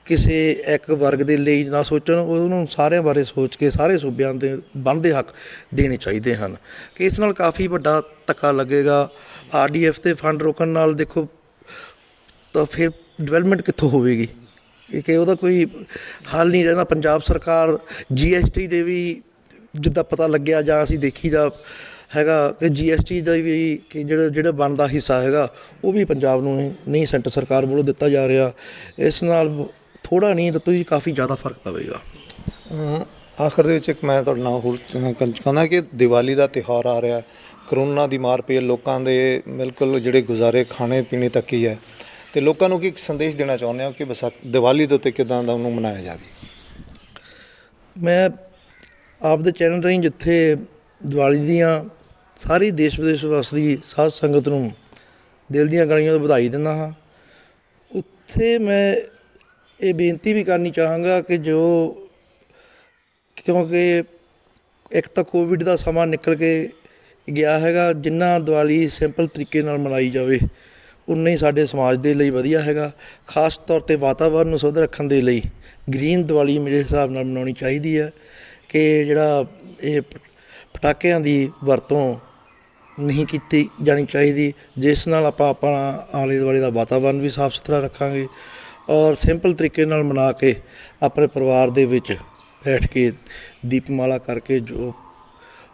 ਕਿਸੇ ਇੱਕ ਵਰਗ ਦੇ ਲਈ ਨਾ ਸੋਚਣ, ਉਹਨੂੰ ਸਾਰਿਆਂ ਬਾਰੇ ਸੋਚ ਕੇ ਸਾਰੇ ਸੂਬਿਆਂ ਦੇ ਬਣਦੇ ਹੱਕ ਦੇਣੇ ਚਾਹੀਦੇ ਹਨ। ਕਿ ਇਸ ਨਾਲ ਕਾਫੀ ਵੱਡਾ ਧੱਕਾ ਲੱਗੇਗਾ। RDF ਦੇ ਫੰਡ ਰੋਕਣ ਨਾਲ ਦੇਖੋ ਤਾਂ ਫਿਰ ਡਿਵੈਲਪਮੈਂਟ ਕਿੱਥੋਂ ਹੋਵੇਗੀ, ਕਿ ਉਹਦਾ ਕੋਈ ਹੱਲ ਨਹੀਂ ਰਹਿੰਦਾ। ਪੰਜਾਬ ਸਰਕਾਰ GST ਦੇ ਵੀ ਜਿੱਦਾਂ ਪਤਾ ਲੱਗਿਆ ਜਾਂ ਅਸੀਂ ਦੇਖੀਦਾ ਹੈਗਾ ਕਿ GST ਦਾ ਵੀ ਕਿ ਜਿਹੜਾ ਬਣਦਾ ਹਿੱਸਾ ਹੈਗਾ ਉਹ ਵੀ ਪੰਜਾਬ ਨੂੰ ਨਹੀਂ, ਸੈਂਟਰ ਸਰਕਾਰ ਵੱਲੋਂ ਦਿੱਤਾ ਜਾ ਰਿਹਾ। ਇਸ ਨਾਲ ਥੋੜ੍ਹਾ ਨਹੀਂ ਰਤੂ ਜੀ, ਕਾਫੀ ਜ਼ਿਆਦਾ ਫਰਕ ਪਵੇਗਾ। ਆਖਰ ਦੇ ਵਿੱਚ ਇੱਕ ਮੈਂ ਤੁਹਾਡੇ ਨਾਲ ਹੋਰ ਚਾਹੁੰਦਾ ਕਿ ਦੀਵਾਲੀ ਦਾ ਤਿਉਹਾਰ ਆ ਰਿਹਾ, ਕਰੋਨਾ ਦੀ ਮਾਰ ਪਈ ਹੈ, ਲੋਕਾਂ ਦੇ ਬਿਲਕੁਲ ਜਿਹੜੇ ਗੁਜ਼ਾਰੇ ਖਾਣੇ ਪੀਣੇ ਤੱਕ ਹੀ ਹੈ, ਤੇ ਲੋਕਾਂ ਨੂੰ ਕੀ ਇੱਕ ਸੰਦੇਸ਼ ਦੇਣਾ ਚਾਹੁੰਦੇ ਹੋ ਕਿ ਦੀਵਾਲੀ ਦੇ ਉੱਤੇ ਕਿੱਦਾਂ ਦਾ ਉਹਨੂੰ ਮਨਾਇਆ ਜਾਵੇ? ਮੈਂ ਆਪਦੇ ਚੈਨਲ ਰਾਹੀਂ ਜਿੱਥੇ ਦੀਵਾਲੀ ਦੀਆਂ ਸਾਰੀ ਦੇਸ਼ ਵਿਦੇਸ਼ ਵਸਦੀ ਸਾਧ ਸੰਗਤ ਨੂੰ ਦਿਲ ਦੀਆਂ ਗਲੀਆਂ ਤੋਂ ਵਧਾਈ ਦਿੰਦਾ ਹਾਂ, ਉੱਥੇ ਮੈਂ ਇਹ ਬੇਨਤੀ ਵੀ ਕਰਨੀ ਚਾਹਾਂਗਾ ਕਿ ਕਿਉਂਕਿ ਇੱਕ ਤਾਂ ਕੋਵਿਡ ਦਾ ਸਮਾਂ ਨਿਕਲ ਕੇ ਗਿਆ ਹੈਗਾ, ਜਿੰਨਾ ਦੀਵਾਲੀ ਸਿੰਪਲ ਤਰੀਕੇ ਨਾਲ ਮਨਾਈ ਜਾਵੇ ਉਨਾ ਹੀ ਸਾਡੇ ਸਮਾਜ ਦੇ ਲਈ ਵਧੀਆ ਹੈਗਾ। ਖਾਸ ਤੌਰ 'ਤੇ ਵਾਤਾਵਰਨ ਨੂੰ ਸ਼ੁੱਧ ਰੱਖਣ ਦੇ ਲਈ ਗ੍ਰੀਨ ਦੀਵਾਲੀ ਮੇਰੇ ਹਿਸਾਬ ਨਾਲ ਮਨਾਉਣੀ ਚਾਹੀਦੀ ਹੈ ਕਿ ਜਿਹੜਾ ਇਹ ਪਟਾਕਿਆਂ ਦੀ ਵਰਤੋਂ ਨਹੀਂ ਕੀਤੀ ਜਾਣੀ ਚਾਹੀਦੀ, ਜਿਸ ਨਾਲ ਆਪਾਂ ਆਪਣਾ ਆਲੇ ਦੁਆਲੇ ਦਾ ਵਾਤਾਵਰਨ ਵੀ ਸਾਫ਼ ਸੁਥਰਾ ਰੱਖਾਂਗੇ ਔਰ ਸਿੰਪਲ ਤਰੀਕੇ ਨਾਲ ਮਨਾ ਕੇ ਆਪਣੇ ਪਰਿਵਾਰ ਦੇ ਵਿੱਚ ਬੈਠ ਕੇ ਦੀਪਮਾਲਾ ਕਰਕੇ ਜੋ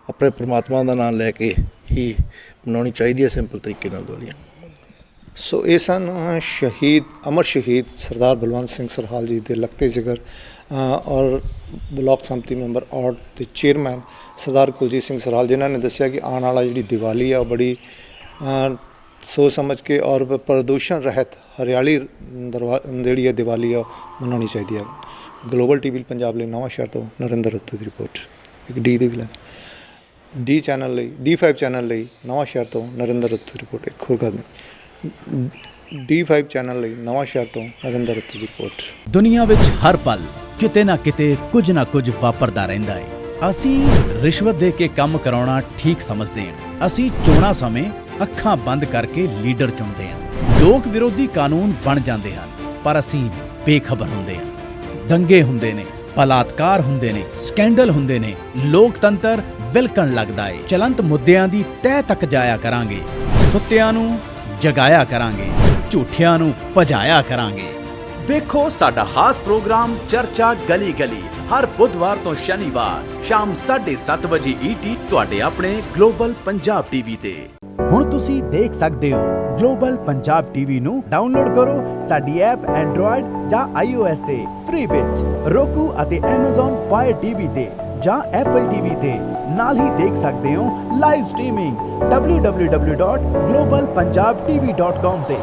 ਆਪਣੇ ਪਰਮਾਤਮਾ ਦਾ ਨਾਮ ਲੈ ਕੇ ਹੀ ਮਨਾਉਣੀ ਚਾਹੀਦੀ ਹੈ ਸਿੰਪਲ ਤਰੀਕੇ ਨਾਲ ਦੀਵਾਲੀ। ਸੋ ਇਹ ਸਨ ਸ਼ਹੀਦ ਅਮਰ ਸ਼ਹੀਦ ਸਰਦਾਰ ਬਲਵੰਤ ਸਿੰਘ ਸਰਹਾਲ ਜੀ ਦੇ ਲਖਤੇ ਜ਼ਿਕਰ ਔਰ ਬਲਾਕ ਸੰਮਤੀ ਮੈਂਬਰ ਔਰ ਦੇ ਚੇਅਰਮੈਨ ਸਰਦਾਰ ਕੁਲਜੀਤ ਸਿੰਘ ਸਰਹਾਲ, ਜਿਨ੍ਹਾਂ ਨੇ ਦੱਸਿਆ ਕਿ ਆਉਣ ਵਾਲਾ ਜਿਹੜੀ ਦੀਵਾਲੀ ਆ ਉਹ ਬੜੀ ਸੋਚ ਸਮਝ ਕੇ ਔਰ ਪ੍ਰਦੂਸ਼ਣ ਰਹਿਤ ਹਰਿਆਲੀ ਜਿਹੜੀ ਹੈ ਦੀਵਾਲੀ ਆ ਮਨਾਉਣੀ ਚਾਹੀਦੀ ਹੈ। ਗਲੋਬਲ ਟੀਵੀ ਪੰਜਾਬ ਲਈ ਨਵਾਂ ਸ਼ਹਿਰ ਤੋਂ ਨਰਿੰਦਰ ਰੱਤੂ ਦੀ ਰਿਪੋਰਟ। ਇੱਕ ਡੀ ਦੀ ਵੀ ਡੀ ਚੈਨਲ ਲਈ D5 ਚੈਨਲ ਲਈ ਨਵਾਂ ਸ਼ਹਿਰ ਤੋਂ ਨਰਿੰਦਰ ਰੱਤੂ ਦੀ ਰਿਪੋਰਟ। ਇੱਕ ਹੋਰ ਗੱਲ ਨਹੀਂ, D5 ਚੈਨਲ ਲਈ ਨਵਾਂ ਸ਼ਹਿਰ ਤੋਂ ਨਰਿੰਦਰ ਰੱਤੂ ਦੀ ਰਿਪੋਰਟ। ਦੁਨੀਆ ਵਿੱਚ ਹਰ ਪਲ ਕਿਤੇ ਨਾ ਕਿਤੇ ਕੁਝ ਨਾ ਕੁਝ ਵਾਪਰਦਾ ਰਹਿੰਦਾ ਹੈ। ਅਸੀਂ ਰਿਸ਼ਵਤ ਦੇ ਕੇ ਕੰਮ ਕਰਾਉਣਾ ਠੀਕ ਸਮਝਦੇ ਹਾਂ। ਅਸੀਂ ਚੋਣਾਂ ਸਮੇਂ ਅੱਖਾਂ ਬੰਦ ਕਰਕੇ ਲੀਡਰ ਚੁਣਦੇ ਹਾਂ। ਲੋਕ ਵਿਰੋਧੀ ਕਾਨੂੰਨ ਬਣ ਜਾਂਦੇ ਹਨ, ਪਰ ਅਸੀਂ ਬੇਖਬਰ ਹੁੰਦੇ ਹਾਂ। ਦੰਗੇ ਹੁੰਦੇ ਨੇ, ਬਲਾਤਕਾਰ ਹੁੰਦੇ ਨੇ, ਸਕੈਂਡਲ ਹੁੰਦੇ ਨੇ, ਲੋਕਤੰਤਰ ਵਿਲਕਣ ਲੱਗਦਾ ਏ। ਚਲੰਤ ਮੁੱਦਿਆਂ ਦੀ ਤਹਿ ਤੱਕ ਜਾਇਆ ਕਰਾਂਗੇ, ਸੁੱਤਿਆਂ ਨੂੰ ਜਗਾਇਆ ਕਰਾਂਗੇ, ਝੂਠਿਆਂ ਨੂੰ ਭਜਾਇਆ ਕਰਾਂਗੇ। ਵੇਖੋ ਸਾਡਾ ਖਾਸ ਪ੍ਰੋਗਰਾਮ ਚਰਚਾ ਗਲੀ ਗਲੀ ਹਰ ਬੁੱਧਵਾਰ ਤੋਂ ਸ਼ਨੀਵਾਰ ਸ਼ਾਮ 7:30 ਵਜੇ ET ਤੁਹਾਡੇ ਆਪਣੇ ਗਲੋਬਲ ਪੰਜਾਬ ਟੀਵੀ ਤੇ। ਹੁਣ ਤੁਸੀਂ ਦੇਖ ਸਕਦੇ ਹੋ ਗਲੋਬਲ ਪੰਜਾਬ ਟੀਵੀ ਨੂੰ ਡਾਊਨਲੋਡ ਕਰੋ ਸਾਡੀ ਐਪ Android ਜਾਂ iOS ਤੇ ਫ੍ਰੀ ਵਿੱਚ, Roku ਅਤੇ Amazon Fire TV ਤੇ ਜਾਂ Apple TV ਤੇ। ਨਾਲ ਹੀ ਦੇਖ ਸਕਦੇ ਹੋ ਲਾਈਵ ਸਟ੍ਰੀਮਿੰਗ www.globalpunjabtv.com ਤੇ।